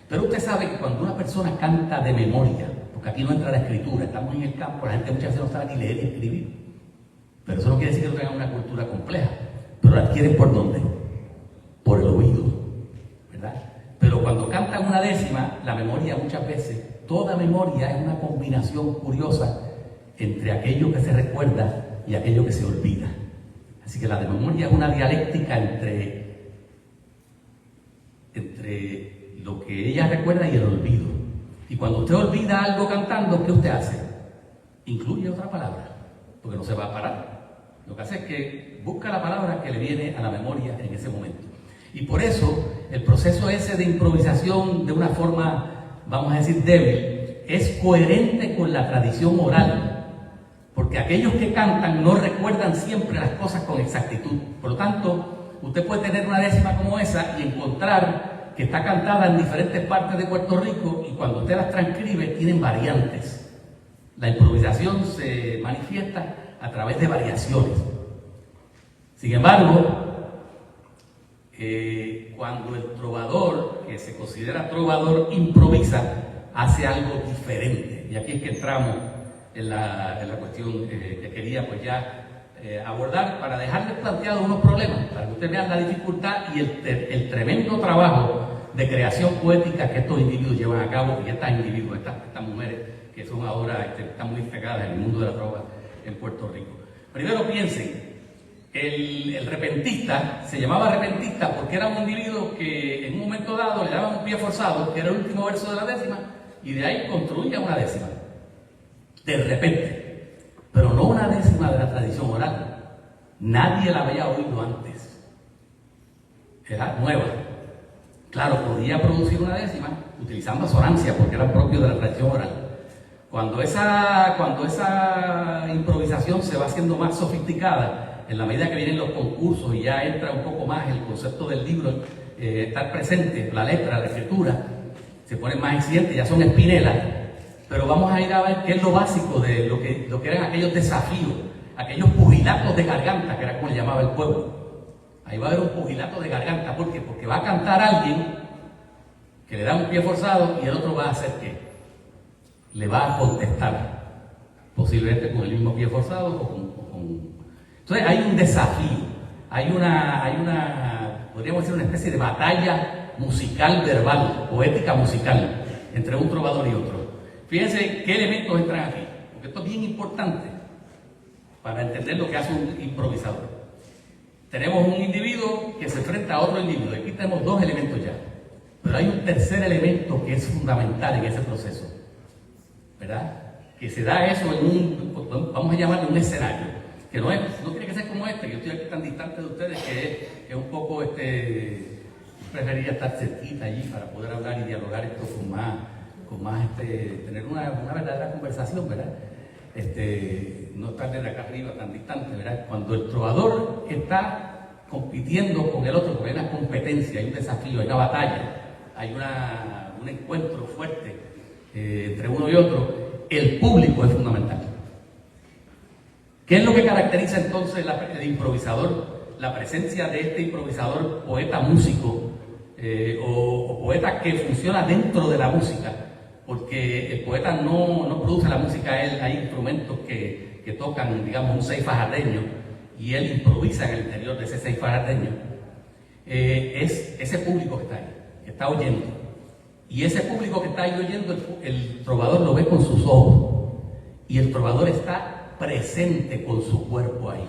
S5: Pero usted sabe que cuando una persona canta de memoria, porque aquí no entra la escritura, estamos en el campo, la gente muchas veces no sabe ni leer ni escribir. Pero eso no quiere decir que no tengan una cultura compleja, pero la adquieren ¿por dónde? Por el oído, ¿verdad? Pero cuando cantan una décima, la memoria muchas veces, toda memoria es una combinación curiosa entre aquello que se recuerda y aquello que se olvida. Así que la de memoria es una dialéctica entre lo que ella recuerda y el olvido. Y cuando usted olvida algo cantando, ¿qué usted hace? Incluye otra palabra, porque no se va a parar. Lo que hace es que busca la palabra que le viene a la memoria en ese momento. Y por eso el proceso ese de improvisación de una forma, vamos a decir, débil, es coherente con la tradición oral. Porque aquellos que cantan no recuerdan siempre las cosas con exactitud. Por lo tanto, usted puede tener una décima como esa y encontrar que está cantada en diferentes partes de Puerto Rico y cuando usted las transcribe tienen variantes. La improvisación se manifiesta a través de variaciones. Sin embargo, cuando el trovador, que se considera trovador, improvisa, hace algo diferente. Y aquí es que entramos en la cuestión que quería pues ya abordar para dejarles planteados unos problemas, para que ustedes vean la dificultad y el tremendo trabajo de creación poética que estos individuos llevan a cabo, y estas individuos, estas mujeres que son ahora, están muy pegadas en el mundo de la trova en Puerto Rico. Primero piensen, el repentista se llamaba repentista porque era un individuo que en un momento dado le daban un pie forzado, que era el último verso de la décima, y de ahí construía una décima. De repente, pero no una décima de la tradición oral. Nadie la había oído antes. Era nueva. Claro, podía producir una décima utilizando asonancia porque era propio de la tradición oral. Cuando esa improvisación se va haciendo más sofisticada, en la medida que vienen los concursos y ya entra un poco más el concepto del libro, estar presente, la letra, la escritura, se ponen más exigentes, ya son espinelas. Pero vamos a ir a ver qué es lo básico de lo que eran aquellos desafíos, aquellos pugilatos de garganta, que era como le llamaba el pueblo. Ahí va a haber un pugilato de garganta. ¿Por qué? Porque va a cantar alguien que le da un pie forzado y el otro va a hacer ¿qué? Le va a contestar, posiblemente con el mismo pie forzado o con... Entonces hay un desafío, hay una, podríamos decir, una especie de batalla musical verbal, poética musical, entre un trovador y otro. Fíjense qué elementos entran aquí, porque esto es bien importante para entender lo que hace un improvisador. Tenemos un individuo que se enfrenta a otro individuo. Aquí tenemos dos elementos ya. Pero hay un tercer elemento que es fundamental en ese proceso, ¿verdad? Que se da eso en vamos a llamarlo un escenario, que no tiene que ser como este, que yo estoy aquí tan distante de ustedes que es un poco, preferiría estar cerquita allí para poder hablar y dialogar esto con más tener una verdadera conversación, ¿verdad? No estar desde acá arriba tan distante, ¿verdad? Cuando el trovador está compitiendo con el otro, porque hay una competencia, hay un desafío, hay una batalla, hay un encuentro fuerte entre uno y otro, el público es fundamental. ¿Qué es lo que caracteriza entonces el improvisador? La presencia de este improvisador, poeta músico, o poeta que funciona dentro de la música, porque el poeta no produce la música, hay instrumentos que tocan, digamos, un seifajardeño, y él improvisa en el interior de ese seifajardeño. Es ese público que está ahí, que está oyendo. Y ese público que está ahí oyendo, el trovador lo ve con sus ojos, y el trovador está presente con su cuerpo ahí.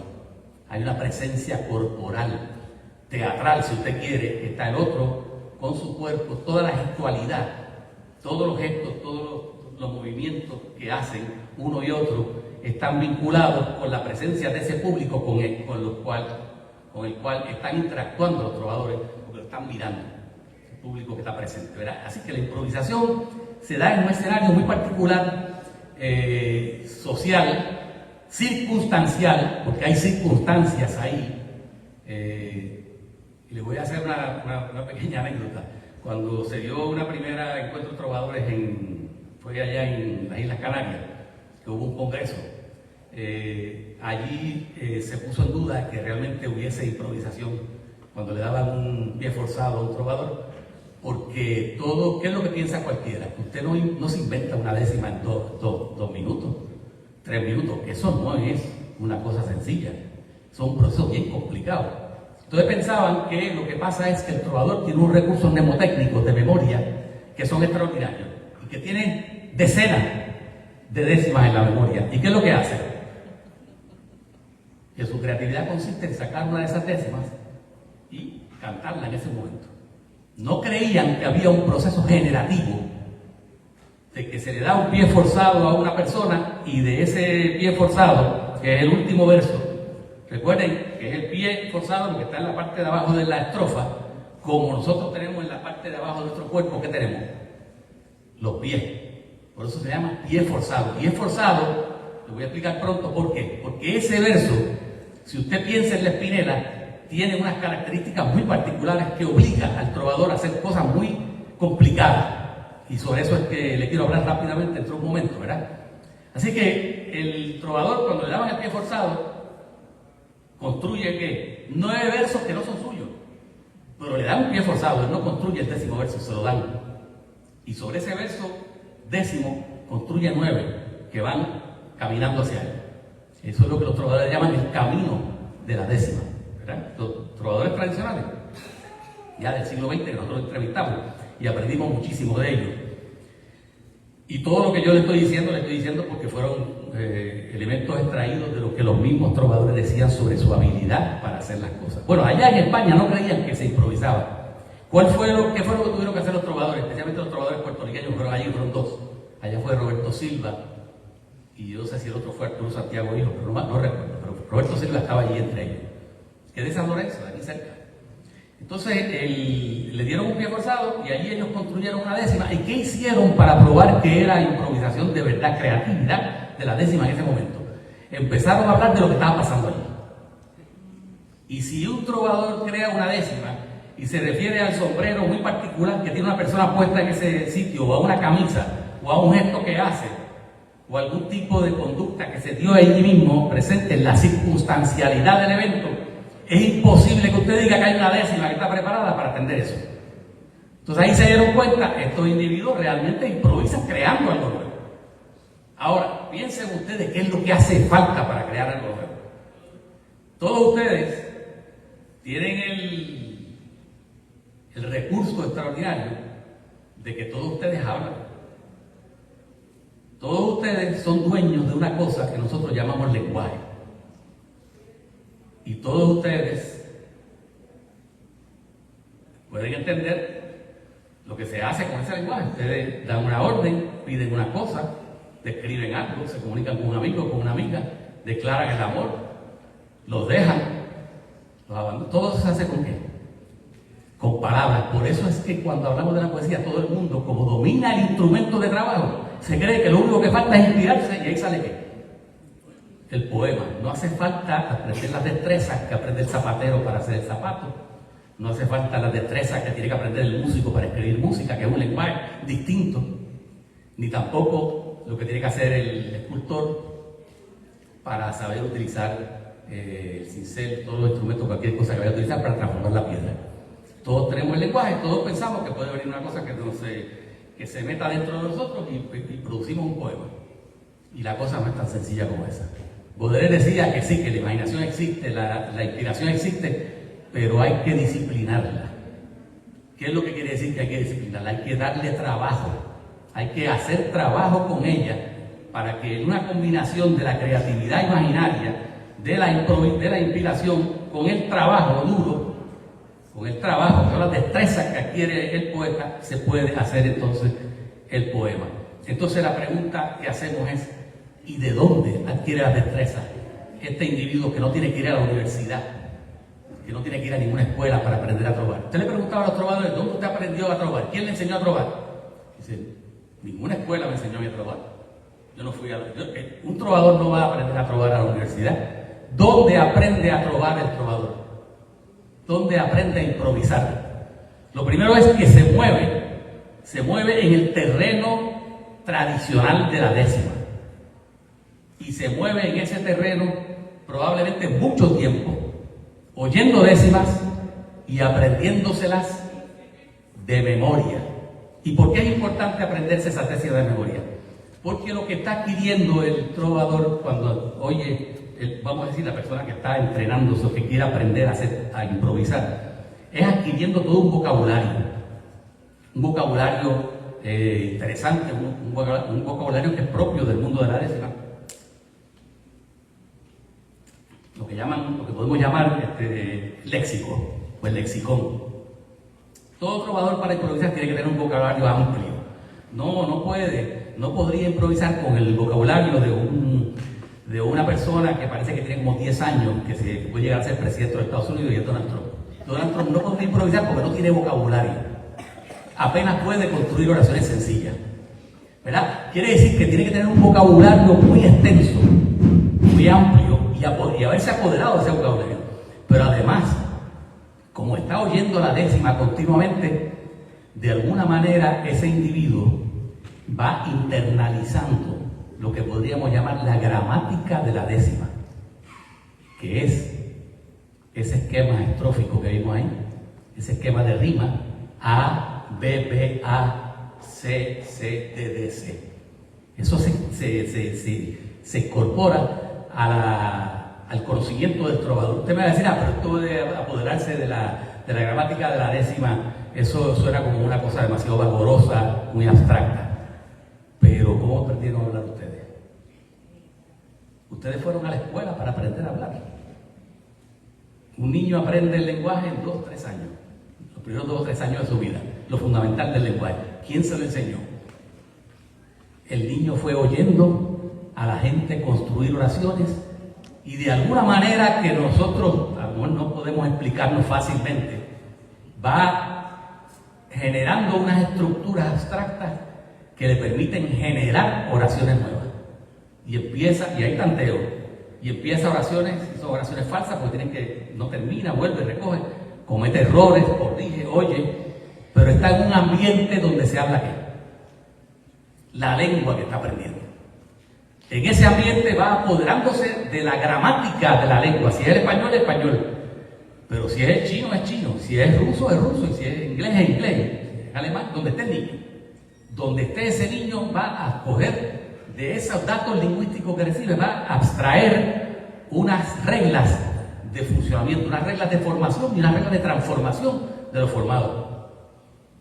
S5: Hay una presencia corporal, teatral, si usted quiere, que está el otro con su cuerpo, toda la gestualidad, todos los gestos, todos los movimientos que hacen uno y otro están vinculados con la presencia de ese público con el cual están interactuando los trovadores, porque lo están mirando, el público que está presente, ¿verdad? Así que la improvisación se da en un escenario muy particular, social, circunstancial, porque hay circunstancias ahí. Y les voy a hacer una pequeña anécdota. Cuando se dio una primera encuentro de trovadores fue allá en las Islas Canarias, que hubo un congreso. Allí se puso en duda que realmente hubiese improvisación cuando le daban un pie forzado a un trovador, porque todo, ¿qué es lo que piensa cualquiera? Usted no se inventa una décima en 2 minutos, 3 minutos, eso no es una cosa sencilla, son un proceso bien complicado. Entonces pensaban que lo que pasa es que el trovador tiene unos recursos mnemotécnicos de memoria que son extraordinarios y que tiene decenas de décimas en la memoria. ¿Y qué es lo que hace? Que su creatividad consiste en sacar una de esas décimas y cantarla en ese momento. No creían que había un proceso generativo de que se le da un pie forzado a una persona y de ese pie forzado, que es el último verso, recuerden que es el pie forzado porque está en la parte de abajo de la estrofa, como nosotros tenemos en la parte de abajo de nuestro cuerpo, ¿qué tenemos? Los pies. Por eso se llama pie forzado. Pie forzado, lo voy a explicar pronto por qué. Porque ese verso, si usted piensa en la Espinela, tiene unas características muy particulares que obligan al trovador a hacer cosas muy complicadas. Y sobre eso es que le quiero hablar rápidamente dentro de un momento, ¿verdad? Así que el trovador, cuando le daban el pie forzado, construye ¿qué? 9 versos que no son suyos. Pero le dan un pie forzado, él no construye el 10º verso, se lo dan. Y sobre ese verso 10º construye 9 que van caminando hacia él. Eso es lo que los trovadores llaman el camino de la décima, ¿verdad? Los trovadores tradicionales, ya del siglo XX, que nosotros entrevistamos y aprendimos muchísimo de ellos. Y todo lo que yo le estoy diciendo porque fueron elementos extraídos de lo que los mismos trovadores decían sobre su habilidad para hacer las cosas. Bueno, allá en España no creían que se improvisaba. ¿Qué fue lo que tuvieron que hacer los trovadores? Especialmente los trovadores puertorriqueños, pero allí fueron 2. Allá fue Roberto Silva, y yo no sé si el otro fue Arturo Santiago Hijo, pero no recuerdo, pero Roberto Silva estaba allí entre ellos, que es de San Lorenzo, de aquí cerca. Entonces le dieron un pie forzado y allí ellos construyeron una décima. ¿Y qué hicieron para probar que era improvisación de verdad, creatividad de la décima en ese momento? Empezaron a hablar de lo que estaba pasando allí. Y si un trovador crea una décima y se refiere al sombrero muy particular que tiene una persona puesta en ese sitio, o a una camisa, o a un gesto que hace, o algún tipo de conducta que se dio ahí mismo presente en la circunstancialidad del evento, es imposible que usted diga que hay una décima que está preparada para atender eso. Entonces ahí se dieron cuenta, estos individuos realmente improvisan creando algo nuevo. Ahora, piensen ustedes qué es lo que hace falta para crear algo nuevo. Todos ustedes tienen el recurso extraordinario de que todos ustedes hablan. Todos ustedes son dueños de una cosa que nosotros llamamos lenguaje. Y todos ustedes pueden entender lo que se hace con ese lenguaje. Ustedes dan una orden, piden una cosa, describen algo, se comunican con un amigo, con una amiga, declaran el amor, los dejan, los abandonan. Todo eso se hace ¿con qué? Con palabras. Por eso es que cuando hablamos de la poesía, todo el mundo, como domina el instrumento de trabajo, se cree que lo único que falta es inspirarse y ahí sale ¿qué? El poema. No hace falta aprender las destrezas que aprende el zapatero para hacer el zapato. No hace falta las destrezas que tiene que aprender el músico para escribir música, que es un lenguaje distinto. Ni tampoco lo que tiene que hacer el escultor para saber utilizar el cincel, todos los instrumentos, cualquier cosa que vaya a utilizar para transformar la piedra. Todos tenemos el lenguaje, todos pensamos que puede venir una cosa que se meta dentro de nosotros y producimos un poema. Y la cosa no es tan sencilla como esa. Baudelaire decía que sí, que la imaginación existe, la inspiración existe, pero hay que disciplinarla. ¿Qué es lo que quiere decir que hay que disciplinarla? Hay que darle trabajo, hay que hacer trabajo con ella para que en una combinación de la creatividad imaginaria, de la inspiración, con el trabajo duro, con el trabajo, con las destrezas que adquiere el poeta, se puede hacer entonces el poema. Entonces la pregunta que hacemos es, ¿y de dónde adquiere las destrezas este individuo que no tiene que ir a la universidad, que no tiene que ir a ninguna escuela para aprender a trobar? Usted le preguntaba a los trovadores, ¿dónde usted aprendió a trobar? ¿Quién le enseñó a trobar? Dice, ninguna escuela me enseñó a mí a trobar. Yo no fui un trovador no va a aprender a trobar a la universidad. ¿Dónde aprende a trobar el trovador? ¿Dónde aprende a improvisar? Lo primero es que se mueve en el terreno tradicional de la décima. Y se mueve en ese terreno probablemente mucho tiempo, oyendo décimas y aprendiéndoselas de memoria. ¿Y por qué es importante aprenderse esas décimas de memoria? Porque lo que está adquiriendo el trovador cuando oye, vamos a decir, la persona que está entrenándose o que quiere aprender a improvisar, es adquiriendo todo un vocabulario interesante, un vocabulario que es propio del mundo de la décima. Lo que podemos llamar léxico o el lexicón. Todo trovador para improvisar tiene que tener un vocabulario amplio. No podría improvisar con el vocabulario de una persona que parece que tiene como 10 años, que puede llegar a ser presidente de Estados Unidos y es Donald Trump. Donald Trump no podría improvisar porque no tiene vocabulario. Apenas puede construir oraciones sencillas. ¿Verdad? Quiere decir que tiene que tener un vocabulario muy extenso, muy amplio y haberse apoderado de ese vocabulario. Pero además, como está oyendo la décima continuamente, de alguna manera ese individuo va internalizando lo que podríamos llamar la gramática de la décima, que es ese esquema estrófico que vimos ahí, ese esquema de rima A, B, B, A, C, C, D, D, C. Eso se incorpora al conocimiento del trovador. Usted me va a decir, pero esto de apoderarse de la gramática de la décima, eso suena como una cosa demasiado vagorosa, muy abstracta. Pero ¿cómo aprendieron a hablar ustedes? Ustedes fueron a la escuela para aprender a hablar. Un niño aprende el lenguaje en 2 o 3 años, los primeros 2 o 3 años de su vida, lo fundamental del lenguaje. ¿Quién se lo enseñó? El niño fue oyendo a la gente construir oraciones y de alguna manera que nosotros a lo mejor no podemos explicarnos fácilmente, va generando unas estructuras abstractas que le permiten generar oraciones nuevas. Y hay tanteo, y empieza oraciones, son oraciones falsas porque no termina, vuelve, recoge, comete errores, corrige, oye, pero está en un ambiente donde se habla ¿qué? La lengua que está aprendiendo. En ese ambiente va apoderándose de la gramática de la lengua. Si es el español, es español. Pero si es el chino, es chino. Si es ruso, es ruso. Y si es inglés, es inglés. Si es alemán, donde esté el niño. Donde esté ese niño va a coger de esos datos lingüísticos que recibe, va a abstraer unas reglas de funcionamiento, unas reglas de formación y unas reglas de transformación de lo formado.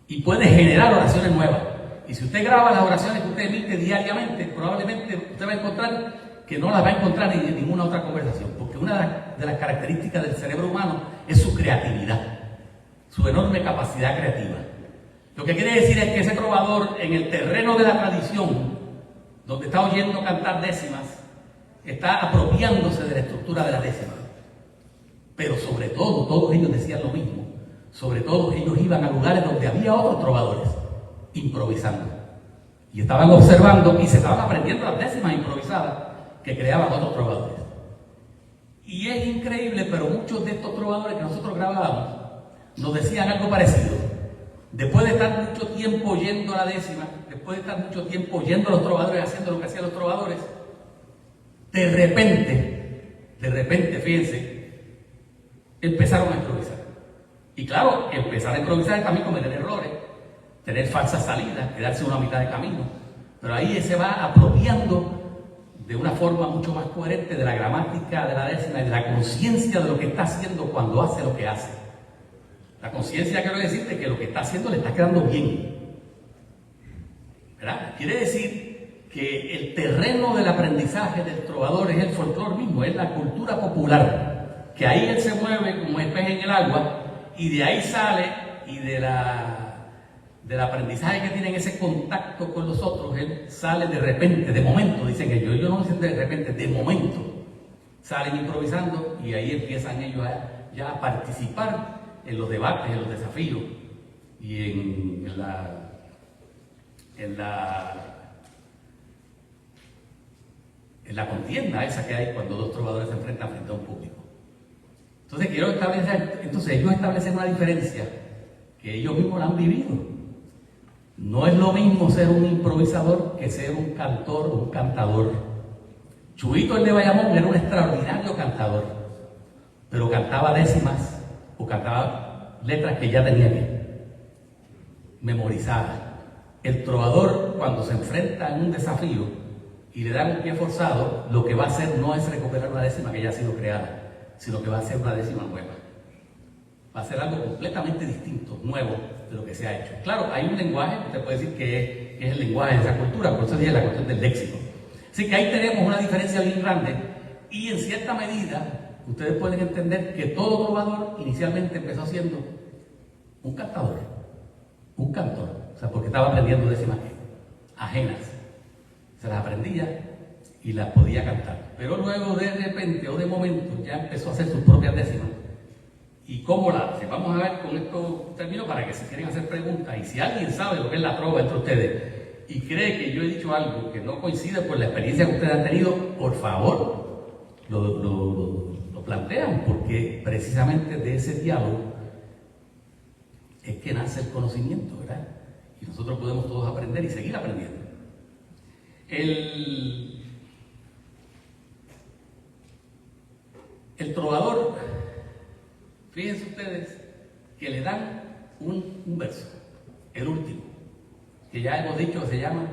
S5: Y puede generar oraciones nuevas. Y si usted graba las oraciones que usted emite diariamente, probablemente usted va a encontrar que no las va a encontrar en ninguna otra conversación, porque una de las características del cerebro humano es su creatividad, su enorme capacidad creativa. Lo que quiere decir es que ese trovador, en el terreno de la tradición, donde está oyendo cantar décimas, está apropiándose de la estructura de la décima. Pero sobre todo, todos ellos decían lo mismo, sobre todo ellos iban a lugares donde había otros trovadores improvisando y estaban observando y se estaban aprendiendo las décimas improvisadas que creaban otros trovadores. Y es increíble, pero muchos de estos trovadores que nosotros grabábamos nos decían algo parecido. Después de estar mucho tiempo oyendo la décima, después de estar mucho tiempo oyendo a los trovadores haciendo lo que hacían los trovadores, de repente, fíjense, empezaron a improvisar. Y claro, empezar a improvisar es también cometer errores, tener falsas salidas, quedarse una mitad de camino. Pero ahí se va apropiando de una forma mucho más coherente de la gramática de la décima y de la conciencia de lo que está haciendo cuando hace lo que hace. La conciencia, quiero decirte que lo que está haciendo le está quedando bien. ¿Verdad? Quiere decir que el terreno del aprendizaje del trovador es el folclore mismo, es la cultura popular, que ahí él se mueve como el pez en el agua y de ahí sale y del aprendizaje que tienen ese contacto con los otros, él sale de repente, de momento, dicen ellos no dicen de repente, de momento, salen improvisando y ahí empiezan ellos ya a participar en los debates, en los desafíos y en la contienda esa que hay cuando dos trovadores se enfrentan frente a un público. Entonces ellos establecen una diferencia que ellos mismos la han vivido. No es lo mismo ser un improvisador que ser un cantor o un cantador. Chuito el de Bayamón era un extraordinario cantador, pero cantaba décimas o cantaba letras que ya tenía aquí, memorizadas. El trovador, cuando se enfrenta en un desafío y le dan un pie forzado, lo que va a hacer no es recuperar una décima que ya ha sido creada, sino que va a ser una décima nueva. Va a ser algo completamente distinto, nuevo de lo que se ha hecho. Claro, hay un lenguaje, usted puede decir que es el lenguaje de esa cultura, por eso dije la cuestión del léxico. Así que ahí tenemos una diferencia bien grande y en cierta medida ustedes pueden entender que todo trovador inicialmente empezó siendo un cantador, un cantor, o sea, porque estaba aprendiendo décimas ajenas. Se las aprendía y las podía cantar. Pero luego de repente o de momento ya empezó a hacer sus propias décimas. ¿Y cómo la hace? Vamos a ver con esto termino para que si quieren hacer preguntas. Y si alguien sabe lo que es la trova entre ustedes y cree que yo he dicho algo que no coincide con la experiencia que ustedes han tenido, por favor, lo plantean, porque precisamente de ese diálogo es que nace el conocimiento, ¿verdad? Y nosotros podemos todos aprender y seguir aprendiendo. El trovador, fíjense ustedes que le dan un verso, el último, que ya hemos dicho que se llama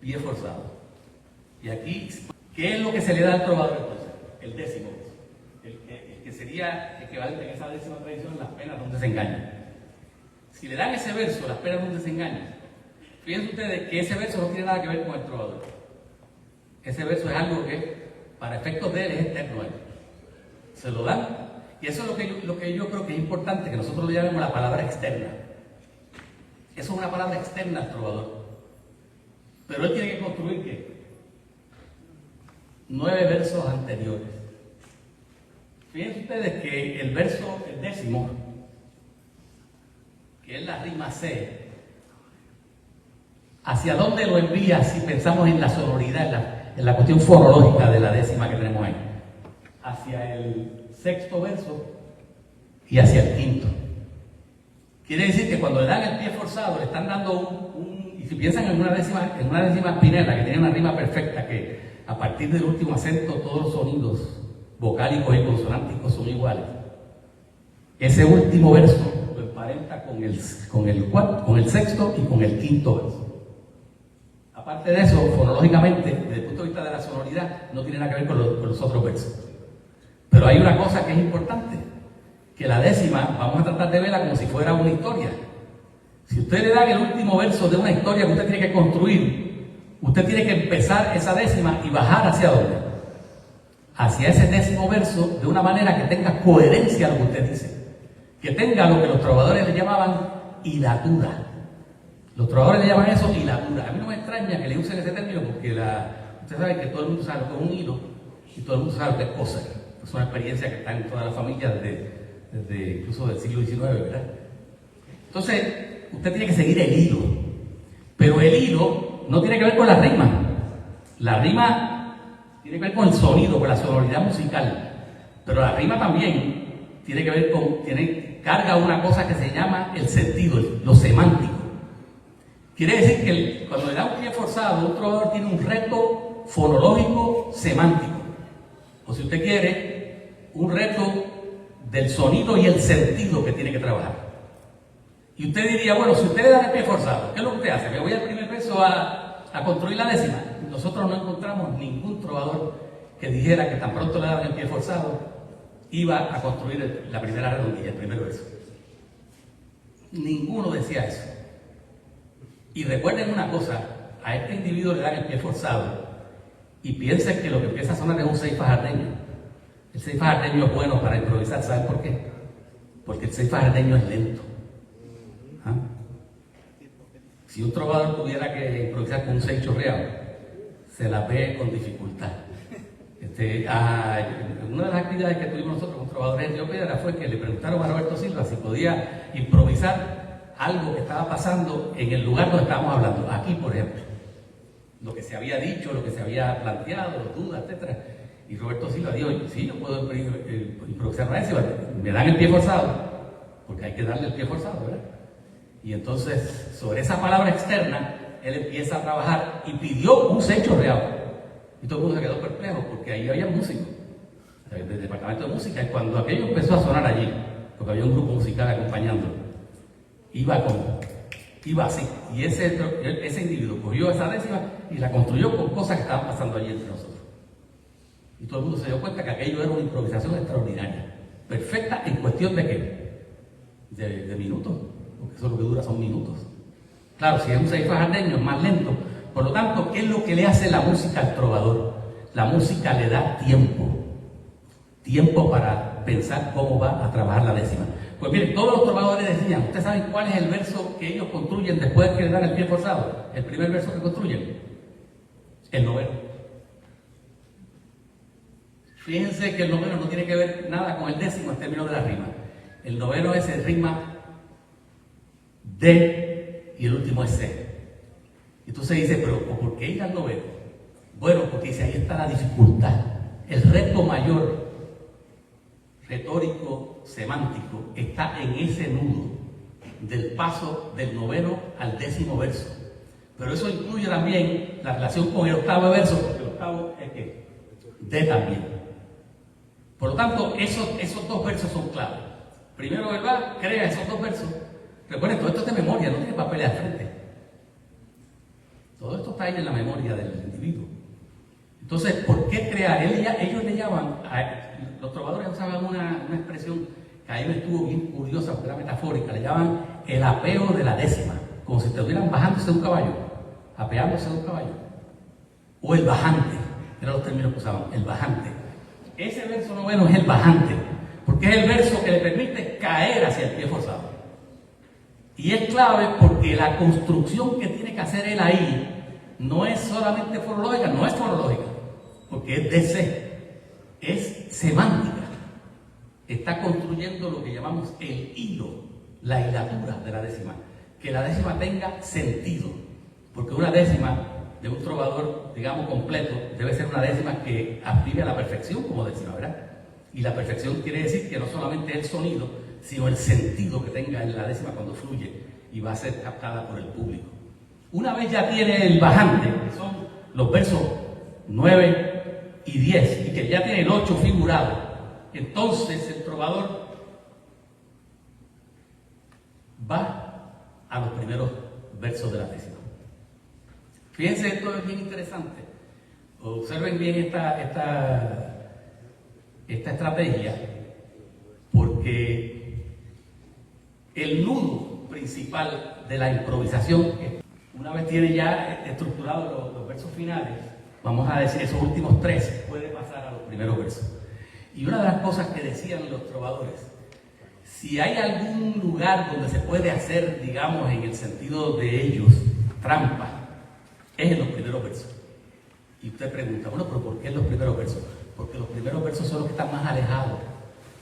S5: pie forzado. Y aquí, ¿qué es lo que se le da al trovador entonces? El décimo verso, el que sería equivalente en esa décima tradición, las penas donde se engañan. Si le dan ese verso, las penas donde se engañan, fíjense ustedes que ese verso no tiene nada que ver con el trovador. Ese verso es algo que, para efectos de él, es eterno. Se lo dan. Y eso es lo que yo creo que es importante, que nosotros le llamemos la palabra externa. Eso es una palabra externa al trovador. Pero él tiene que construir, ¿qué? 9 versos anteriores. Fíjense ustedes que el verso, el décimo, que es la rima C, ¿hacia dónde lo envía si pensamos en la sonoridad, en la cuestión fonológica de la décima que tenemos ahí? Hacia el sexto verso y hacia el quinto. Quiere decir que cuando le dan el pie forzado, le están dando y si piensan en una décima espinela que tiene una rima perfecta, que a partir del último acento todos los sonidos vocálicos y consonánticos son iguales. Ese último verso lo emparenta con el sexto y con el quinto verso. Aparte de eso, fonológicamente, desde el punto de vista de la sonoridad, no tiene nada que ver con los otros versos. Pero hay una cosa que es importante, que la décima vamos a tratar de verla como si fuera una historia. Si usted le dan el último verso de una historia que usted tiene que construir, usted tiene que empezar esa décima y bajar hacia dónde? Hacia ese décimo verso de una manera que tenga coherencia a lo que usted dice, que tenga lo que los trovadores le llamaban hilatura. Los trovadores le llaman eso hilatura. A mí no me extraña que le usen ese término porque usted sabe que todo el mundo sabe lo que es un hilo y todo el mundo sabe lo que es coser. Es una experiencia que está en toda la familia desde incluso del siglo XIX, ¿verdad? Entonces, usted tiene que seguir el hilo. Pero el hilo no tiene que ver con la rima. La rima tiene que ver con el sonido, con la sonoridad musical. Pero la rima también tiene que ver carga una cosa que se llama el sentido, lo semántico. Quiere decir que cuando le da un pie forzado, un trovador tiene un reto fonológico semántico. O si usted quiere, un reto del sonido y el sentido que tiene que trabajar. Y usted diría, bueno, si usted le da el pie forzado, ¿qué es lo que usted hace? Me voy al primer verso a construir la décima. Nosotros no encontramos ningún trovador que dijera que tan pronto le daban el pie forzado, iba a construir la primera redondilla, el primer verso. Ninguno decía eso. Y recuerden una cosa, a este individuo le dan el pie forzado y piensen que lo que empieza a sonar es un seis fajardeño. El seis fajardeño es bueno para improvisar, ¿saben por qué? Porque el seis fajardeño es lento. ¿Ah? Si un trovador tuviera que improvisar con un seis chorreado, se la ve con dificultad. Una de las actividades que tuvimos nosotros con trovadores en Río Piedra fue que le preguntaron a Roberto Silva si podía improvisar algo que estaba pasando en el lugar donde estábamos hablando. Aquí, por ejemplo, lo que se había dicho, lo que se había planteado, las dudas, etc. Y Roberto Silva dijo, sí, yo puedo improvisar una décima, me dan el pie forzado, porque hay que darle el pie forzado, ¿verdad? Y entonces, sobre esa palabra externa, él empieza a trabajar y pidió un seis chorreado. Y todo el mundo se quedó perplejo, porque ahí había músicos del departamento de música, y cuando aquello empezó a sonar allí, porque había un grupo musical acompañándolo. Iba así, y ese individuo cogió esa décima y la construyó con cosas que estaban pasando allí entre nosotros. Y todo el mundo se dio cuenta que aquello era una improvisación extraordinaria, perfecta en cuestión de ¿qué? De minutos, porque eso lo que dura son minutos. Claro, si es un seis jardeño es más lento. Por lo tanto, ¿qué es lo que le hace la música al trovador? La música le da tiempo para pensar cómo va a trabajar la décima. Pues miren, todos los trovadores decían, ¿ustedes saben cuál es el verso que ellos construyen después de que le dan el pie forzado? El primer verso que construyen, el noveno. Fíjense que el noveno no tiene que ver nada con el décimo en términos de la rima. El noveno es el rima D y el último es C. Entonces dice, pero ¿por qué ir al noveno? Bueno, porque dice, ahí está la dificultad. El reto mayor, retórico, semántico, está en ese nudo del paso del noveno al décimo verso. Pero eso incluye también la relación con el octavo verso, porque el octavo es ¿qué? D también. Por lo tanto, esos dos versos son clave. Primero, ¿verdad? Crea esos dos versos. Recuerden, todo esto es de memoria, no tiene papeles al frente. Todo esto está ahí en la memoria del individuo. Entonces, ¿por qué crear? Ellos le llaman, los trovadores usaban una expresión que a mí me estuvo bien curiosa, porque era metafórica, le llaman el apeo de la décima, como si estuvieran bajándose de un caballo, apeándose de un caballo. O el bajante, eran los términos que usaban, el bajante. Ese verso noveno es el bajante, porque es el verso que le permite caer hacia el pie forzado. Y es clave porque la construcción que tiene que hacer él ahí no es solamente fonológica, no es fonológica, porque es DC, es semántica. Está construyendo lo que llamamos el hilo, la hilatura de la décima, que la décima tenga sentido, porque una décima de un trovador, digamos, completo, debe ser una décima que aspire a la perfección como décima, ¿verdad? Y la perfección quiere decir que no solamente el sonido, sino el sentido que tenga en la décima cuando fluye y va a ser captada por el público. Una vez ya tiene el bajante, que son los versos 9 y 10, y que ya tiene el 8 figurado, entonces el trovador va a los primeros versos de la décima. Fíjense, esto es bien interesante. Observen bien esta estrategia, porque el nudo principal de la improvisación, una vez tiene ya estructurados los versos finales, vamos a decir esos últimos tres, puede pasar a los primeros versos. Y una de las cosas que decían los trovadores, si hay algún lugar donde se puede hacer, digamos, en el sentido de ellos, trampa, es en los primeros versos. Y usted pregunta, bueno, pero ¿por qué en los primeros versos? Porque los primeros versos son los que están más alejados,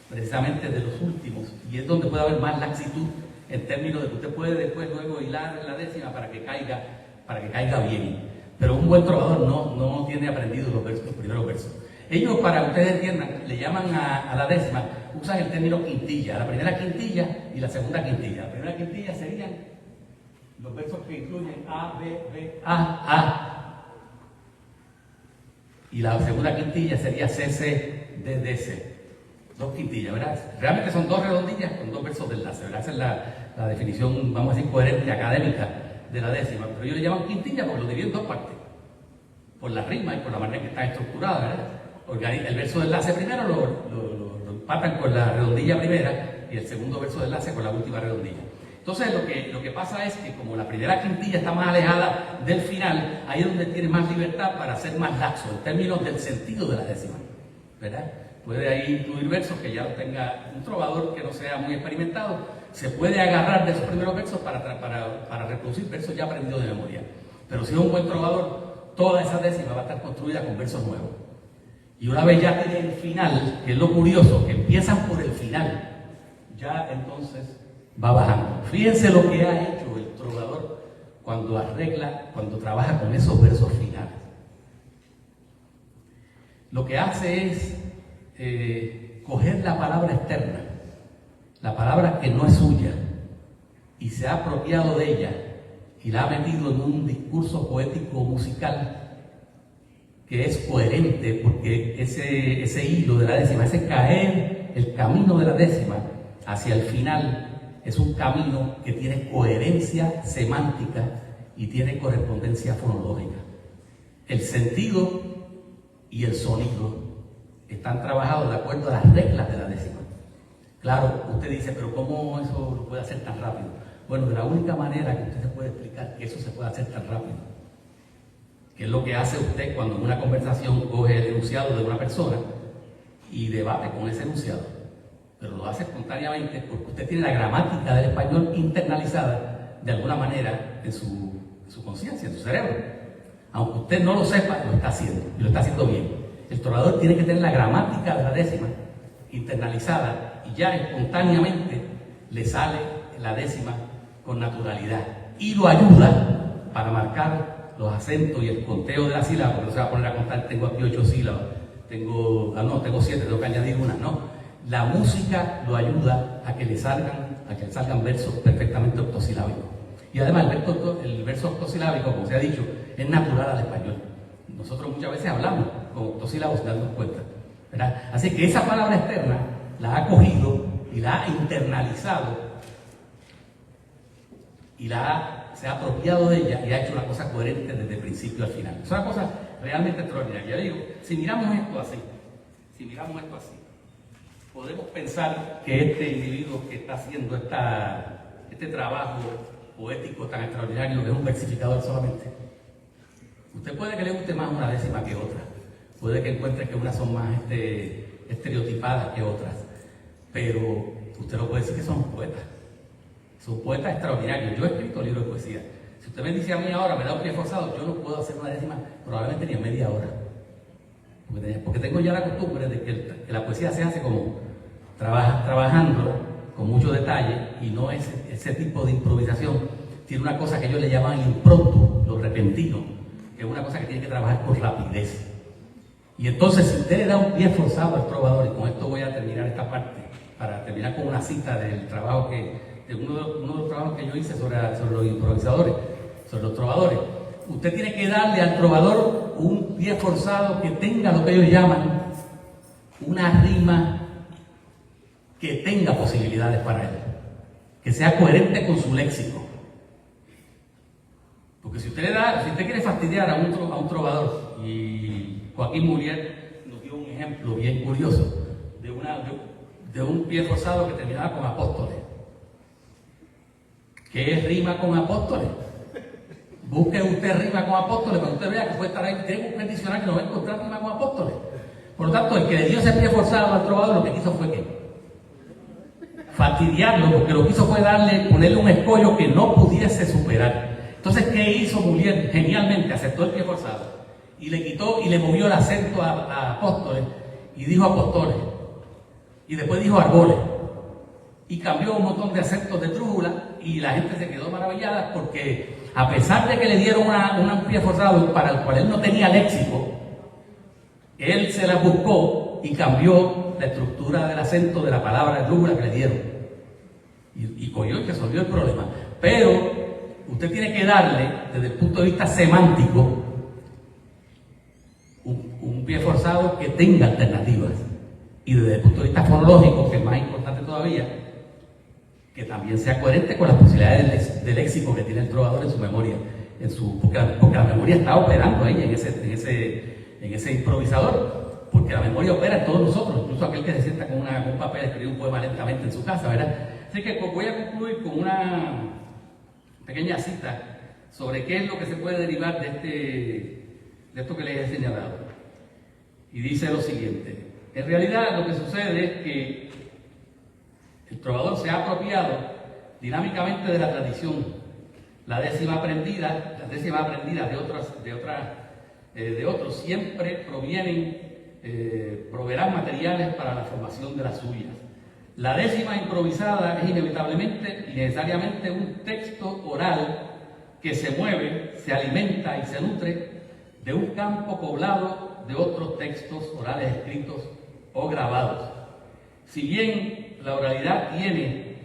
S5: precisamente de los últimos, y es donde puede haber más laxitud en términos de que usted puede después luego hilar en la décima para que caiga bien. Pero un buen trovador no tiene aprendido los primeros versos. Ellos, para que ustedes entiendan, le llaman a la décima, usan el término quintilla, la primera quintilla y la segunda quintilla. La primera quintilla serían los versos que incluyen A, B, B, A. Y la segunda quintilla sería C, C, D, D, C. Dos quintillas, ¿verdad? Realmente son dos redondillas con dos versos de enlace, ¿verdad? Esa es la definición, vamos a decir, coherente, académica de la décima. Pero ellos le llaman quintilla porque lo dividen en dos partes, por la rima y por la manera que está estructurada, ¿verdad? El verso de enlace primero lo empatan con la redondilla primera y el segundo verso de enlace con la última redondilla. Entonces lo que pasa es que como la primera quintilla está más alejada del final, ahí es donde tiene más libertad para ser más laxo en términos del sentido de la décima, ¿verdad? Puede ahí incluir versos que ya lo tenga un trovador que no sea muy experimentado, se puede agarrar de esos primeros versos para reproducir versos ya aprendidos de memoria. Pero si es un buen trovador, toda esa décima va a estar construida con versos nuevos. Y una vez ya tiene el final, que es lo curioso, que empiezan por el final, ya entonces va bajando. Fíjense lo que ha hecho el trovador cuando trabaja con esos versos finales. Lo que hace es coger la palabra externa, la palabra que no es suya, y se ha apropiado de ella y la ha metido en un discurso poético musical que es coherente, porque ese hilo de la décima, ese caer, el camino de la décima, hacia el final es un camino que tiene coherencia semántica y tiene correspondencia fonológica. El sentido y el sonido están trabajados de acuerdo a las reglas de la décima. Claro, usted dice, pero ¿cómo eso lo puede hacer tan rápido? Bueno, de la única manera que usted se puede explicar que eso se puede hacer tan rápido, que es lo que hace usted cuando en una conversación coge el enunciado de una persona y debate con ese enunciado, pero lo hace espontáneamente porque usted tiene la gramática del español internalizada de alguna manera en su conciencia, en su cerebro. Aunque usted no lo sepa, lo está haciendo, y lo está haciendo bien. El trovador tiene que tener la gramática de la décima internalizada y ya espontáneamente le sale la décima con naturalidad y lo ayuda para marcar los acentos y el conteo de las sílabas, porque no se va a poner a contar, tengo aquí 8 sílabas, tengo 7, tengo que añadir una, no. La música lo ayuda a que le salgan versos perfectamente octosilábicos. Y además el verso octosilábico, como se ha dicho, es natural al español. Nosotros muchas veces hablamos con octosílabos sin darnos cuenta, ¿verdad? Así que esa palabra externa la ha cogido y la ha internalizado y se ha apropiado de ella y ha hecho una cosa coherente desde el principio al final. Es una cosa realmente extraordinaria. Ya digo, si miramos esto así, podemos pensar que este individuo que está haciendo este trabajo poético tan extraordinario es un versificador solamente. Usted puede que le guste más una décima que otra, puede que encuentre que unas son más estereotipadas que otras, pero usted lo puede decir que son poetas extraordinarios. Yo he escrito libros de poesía. Si usted me dice a mí ahora, me da un pie forzado, yo no puedo hacer una décima probablemente ni en media hora, porque tengo ya la costumbre de que la poesía se hace como trabajando con mucho detalle y no es ese tipo de improvisación. Tiene una cosa que ellos le llaman el impronto, lo repentino, que es una cosa que tiene que trabajar con rapidez. Y entonces, si usted le da un pie forzado al trovador, y con esto voy a terminar esta parte, para terminar con una cita del trabajo de uno de los trabajos que yo hice sobre los improvisadores, sobre los trovadores. Usted tiene que darle al trovador un pie forzado que tenga lo que ellos llaman una rima que tenga posibilidades para él, que sea coherente con su léxico. Porque si usted quiere fastidiar a un trovador, y Joaquín Muriel nos dio un ejemplo bien curioso de un pie forzado que terminaba con apóstoles. ¿Qué es rima con apóstoles? Busque usted rima con apóstoles, cuando usted vea que puede estar ahí, tiene que buscar el diccionario y no va a encontrar rima con apóstoles. Por lo tanto, el que le dio ese pie forzado al trovador, lo que quiso fue ¿qué? Fastidiarlo, porque lo que hizo fue ponerle un escollo que no pudiese superar. Entonces, ¿qué hizo Muriel? Genialmente aceptó el pie forzado y le quitó y le movió el acento a apóstoles y dijo apóstoles y después dijo arboles y cambió un montón de acentos de trújula y la gente se quedó maravillada porque a pesar de que le dieron un pie forzado para el cual él no tenía léxico, él se la buscó y cambió la estructura del acento de la palabra de trújula que le dieron y cogió y resolvió el problema. Pero usted tiene que darle, desde el punto de vista semántico, un pie forzado que tenga alternativas. Y desde el punto de vista fonológico, que es más importante todavía, que también sea coherente con las posibilidades de léxico que tiene el trovador en su memoria. Porque la memoria está operando ahí en ese improvisador. Porque la memoria opera en todos nosotros, incluso aquel que se sienta con un papel a escribir un poema lentamente en su casa, ¿verdad? Así que voy a concluir con una pequeña cita sobre qué es lo que se puede derivar de esto que les he señalado. Y dice lo siguiente: en realidad lo que sucede es que el trovador se ha apropiado dinámicamente de la tradición. La décima aprendida de otros siempre proveerán materiales para la formación de las suyas. La décima improvisada es inevitablemente y necesariamente un texto oral que se mueve, se alimenta y se nutre de un campo poblado de otros textos orales escritos o grabados. Si bien la oralidad tiene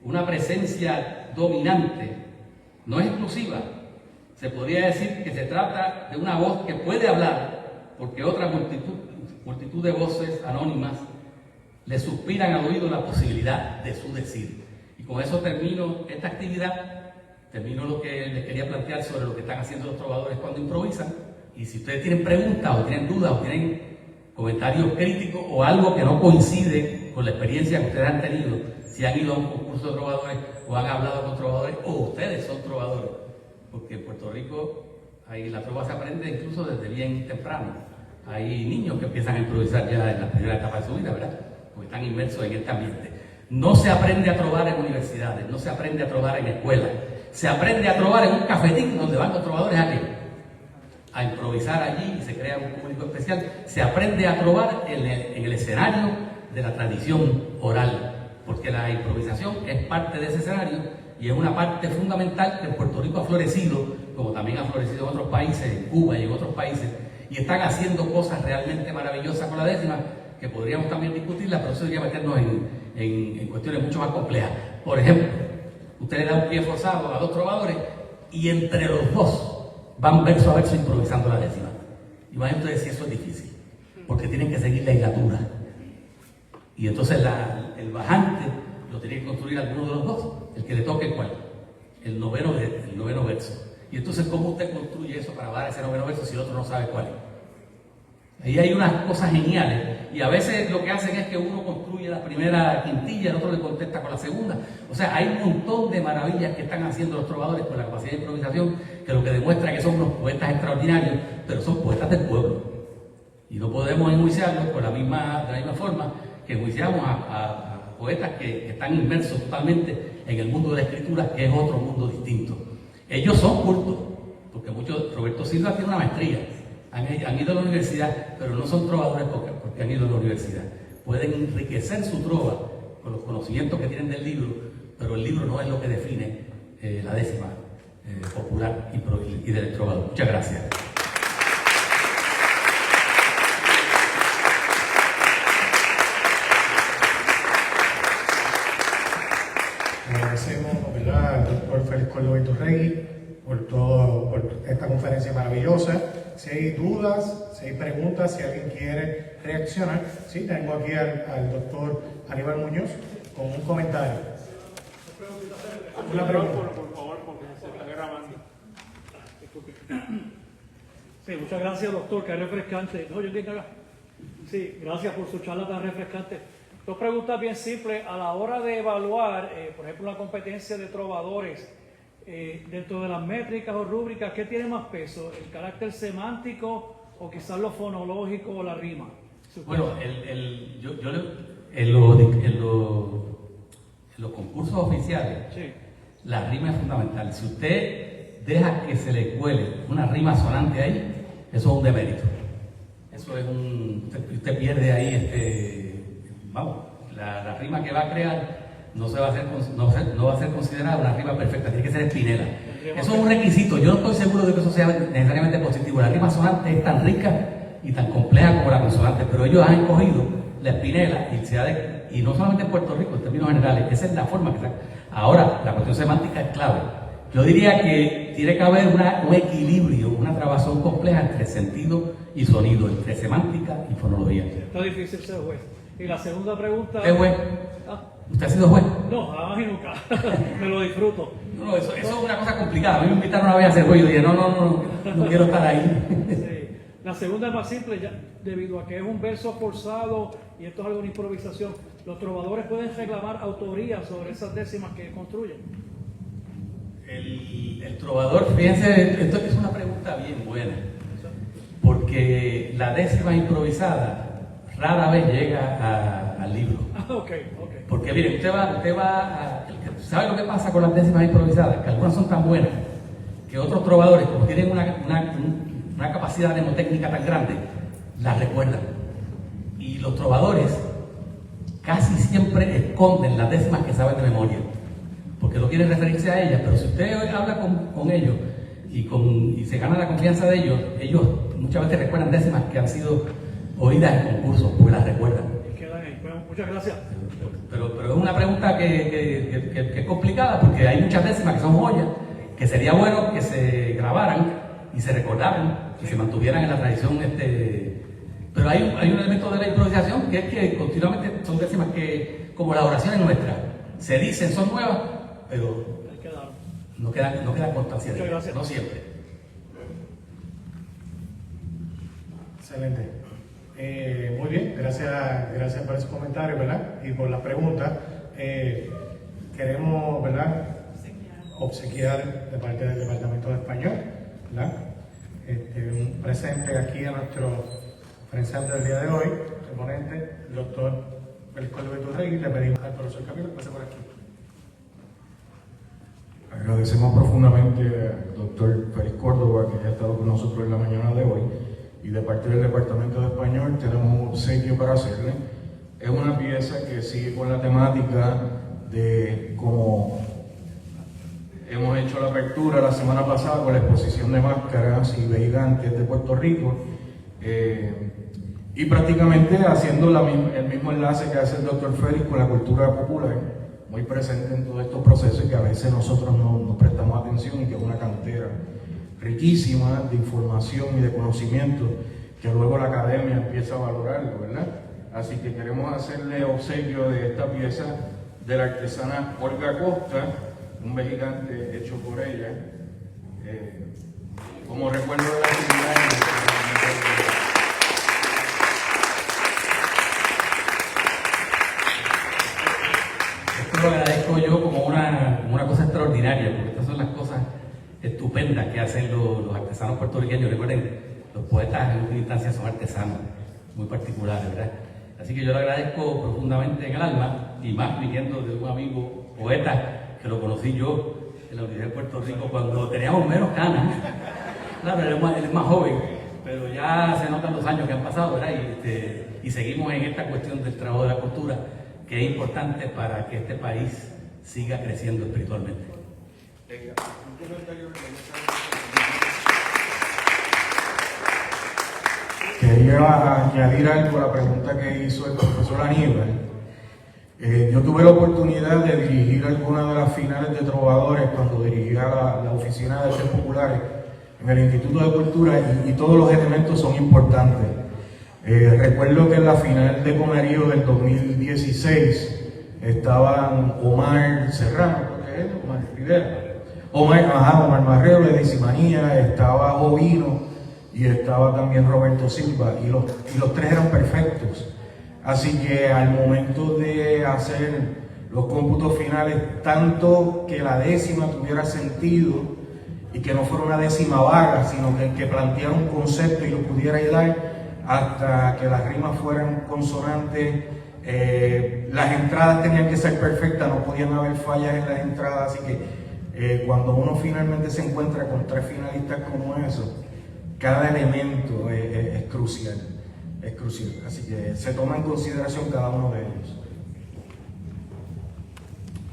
S5: una presencia dominante, no es exclusiva, se podría decir que se trata de una voz que puede hablar, porque otra multitud de voces anónimas le suspiran al oído la posibilidad de su decir. Y con eso termino esta actividad, termino lo que les quería plantear sobre lo que están haciendo los trovadores cuando improvisan. Y si ustedes tienen preguntas o tienen dudas o tienen comentarios críticos o algo que no coincide con la experiencia que ustedes han tenido, si han ido a un concurso de trovadores o han hablado con trovadores o ustedes son trovadores, porque en Puerto Rico ahí la trova se aprende incluso desde bien temprano. Hay niños que empiezan a improvisar ya en la primera etapa de su vida, ¿verdad? Porque están inmersos en este ambiente. No se aprende a trovar en universidades, no se aprende a trovar en escuelas, se aprende a trovar en un cafetín donde van los trovadores a improvisar allí y se crea un público especial. Se aprende a trovar en el escenario de la tradición oral, porque la improvisación es parte de ese escenario y es una parte fundamental que en Puerto Rico ha florecido, como también ha florecido en otros países, en Cuba y en otros países, y están haciendo cosas realmente maravillosas con la décima, que podríamos también discutirla, pero eso sería meternos en cuestiones mucho más complejas. Por ejemplo, usted le da un pie forzado a dos trovadores y entre los dos van verso a verso improvisando la décima. Imagínense ustedes si eso es difícil, porque tienen que seguir la hilatura. Y entonces el bajante lo tiene que construir alguno de los dos, el que le toque cuál, el noveno verso. Y entonces, ¿cómo usted construye eso para dar ese noveno verso si el otro no sabe cuál es? Ahí hay unas cosas geniales, y a veces lo que hacen es que uno construye la primera quintilla, el otro le contesta con la segunda. O sea, hay un montón de maravillas que están haciendo los trovadores con la capacidad de improvisación, que lo que demuestra que son unos poetas extraordinarios, pero son poetas del pueblo. Y no podemos enjuiciarlos de la misma forma que enjuiciamos a poetas que están inmersos totalmente en el mundo de la escritura, que es otro mundo distinto. Ellos son cultos, porque Roberto Silva tiene una maestría, han ido a la universidad, pero no son trovadores porque han ido a la universidad. Pueden enriquecer su trova con los conocimientos que tienen del libro, pero el libro no es lo que define la décima popular y del trovador. Muchas gracias.
S1: Agradecemos, ¿verdad?, al doctor Félix Córdoba Iturregui por esta conferencia maravillosa. Si hay dudas, si hay preguntas, si alguien quiere reaccionar, sí, tengo aquí al doctor Aníbal Muñoz con un comentario. Una pregunta.
S6: Por favor, porque se está grabando. Sí, muchas gracias, doctor, que es refrescante. No, yo entiendo acá. Sí, gracias por su charla tan refrescante. Dos preguntas bien simples. A la hora de evaluar, por ejemplo, una competencia de trovadores, dentro de las métricas o rúbricas, ¿qué tiene más peso? ¿El carácter semántico o quizás lo fonológico o la rima?
S5: Bueno, en los concursos oficiales, sí, la rima es fundamental. Si usted deja que se le cuele una rima sonante ahí, eso es un demérito. Eso es usted pierde ahí, la rima que va a crear no va a ser considerada una rima perfecta, tiene que ser espinela. Eso es un requisito. Yo no estoy seguro de que eso sea necesariamente positivo. La rima sonante es tan rica y tan compleja como la consonante, pero ellos han escogido la espinela y no solamente en Puerto Rico, en términos generales, esa es la forma que está. Ahora, la cuestión semántica es clave. Yo diría que tiene que haber un equilibrio, una trabazón compleja entre sentido y sonido, entre semántica y fonología.
S6: Está difícil ser juez. Y la segunda pregunta...
S5: ¿Es juez? ¿Usted ha sido juez?
S6: No, jamás y nunca. Me lo disfruto.
S5: No, eso es una cosa complicada. A mí me invitaron una vez a hacer juez y yo dije, no quiero estar ahí.
S6: Sí. La segunda es más simple, ya, debido a que es un verso forzado y esto es algo de improvisación. ¿Los trovadores pueden reclamar autoría sobre esas décimas que construyen?
S5: El trovador, fíjense, esto es una pregunta bien buena, porque la décima improvisada rara vez llega al libro.
S6: Okay.
S5: Porque miren, usted va ¿sabe lo que pasa con las décimas improvisadas? Que algunas son tan buenas que otros trovadores, como tienen una capacidad mnemotécnica tan grande, las recuerdan. Y los trovadores casi siempre esconden las décimas que saben de memoria, porque no quieren referirse a ellas. Pero si usted habla con ellos y se gana la confianza de ellos muchas veces recuerdan décimas que han sido oídas en concursos, porque las recuerdan.
S6: Quedan ahí. Bueno, muchas gracias.
S5: Pero es una pregunta que es complicada, porque hay muchas décimas que son joyas, que sería bueno que se grabaran y se recordaran, que se mantuvieran en la tradición Pero hay un elemento de la improvisación que es que continuamente son décimas que, como las oraciones nuestras, se dicen, son nuevas, pero no queda constancia de ellas, no siempre.
S1: Excelente. Muy bien, gracias por esos comentarios, ¿verdad? Y por las preguntas. Queremos, ¿verdad?, obsequiar de parte del Departamento de Español, ¿verdad?, un presente aquí a nuestro presente del día de hoy, el ponente, el doctor Félix Córdoba Iturregui. Le pedimos al profesor Camilo que pase por aquí.
S7: Agradecemos profundamente al doctor Félix Córdoba, que ha estado con nosotros en la mañana de hoy, y de parte del Departamento de Español tenemos un obsequio para hacerle. Es una pieza que sigue con la temática de cómo hemos hecho la apertura la semana pasada con la exposición de máscaras y gigantes de Puerto Rico, y prácticamente haciendo el mismo enlace que hace el doctor Félix con la cultura popular, muy presente en todos estos procesos y que a veces nosotros no prestamos atención, y que es una cantera riquísima de información y de conocimiento que luego la academia empieza a valorarlo, ¿verdad? Así que queremos hacerle obsequio de esta pieza de la artesana Olga Costa, un gigante hecho por ella, como recuerdo de la actividad.
S5: Esto lo agradezco yo como una cosa extraordinaria, porque estas son las cosas estupendas que hacen los artesanos puertorriqueños. Recuerden, los poetas en última instancia son artesanos muy particulares, ¿verdad? Así que yo le agradezco profundamente en el alma, y más viniendo de un amigo poeta que lo conocí yo en la Universidad de Puerto Rico cuando teníamos menos canas. Claro, él es más joven, pero ya se notan los años que han pasado, ¿verdad? Y seguimos en esta cuestión del trabajo de la cultura, que es importante para que este país siga creciendo espiritualmente.
S7: Quería añadir algo a la pregunta que hizo el profesor Aníbal. Yo tuve la oportunidad de dirigir algunas de las finales de trovadores cuando dirigía la oficina de artes populares en el Instituto de Cultura, y todos los elementos son importantes. Recuerdo que en la final de Comerío del 2016 estaban Omar Serrano, Omar Rivera, Omar Marrero de Decimanía, estaba Jovino y estaba también Roberto Silva, y los tres eran perfectos. Así que al momento de hacer los cómputos finales, tanto que la décima tuviera sentido y que no fuera una décima vaga, sino que planteara un concepto y lo pudiera hilar hasta que las rimas fueran consonantes. Las entradas tenían que ser perfectas, no podían haber fallas en las entradas, así que cuando uno finalmente se encuentra con tres finalistas como eso, cada elemento es crucial. Es crucial, así que se toma en consideración cada uno de ellos.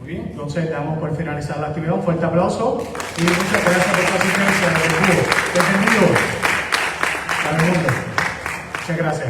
S1: Muy bien, entonces damos por finalizar la actividad. Un fuerte aplauso y muchas gracias por su asistencia. Bienvenido. Muchas gracias.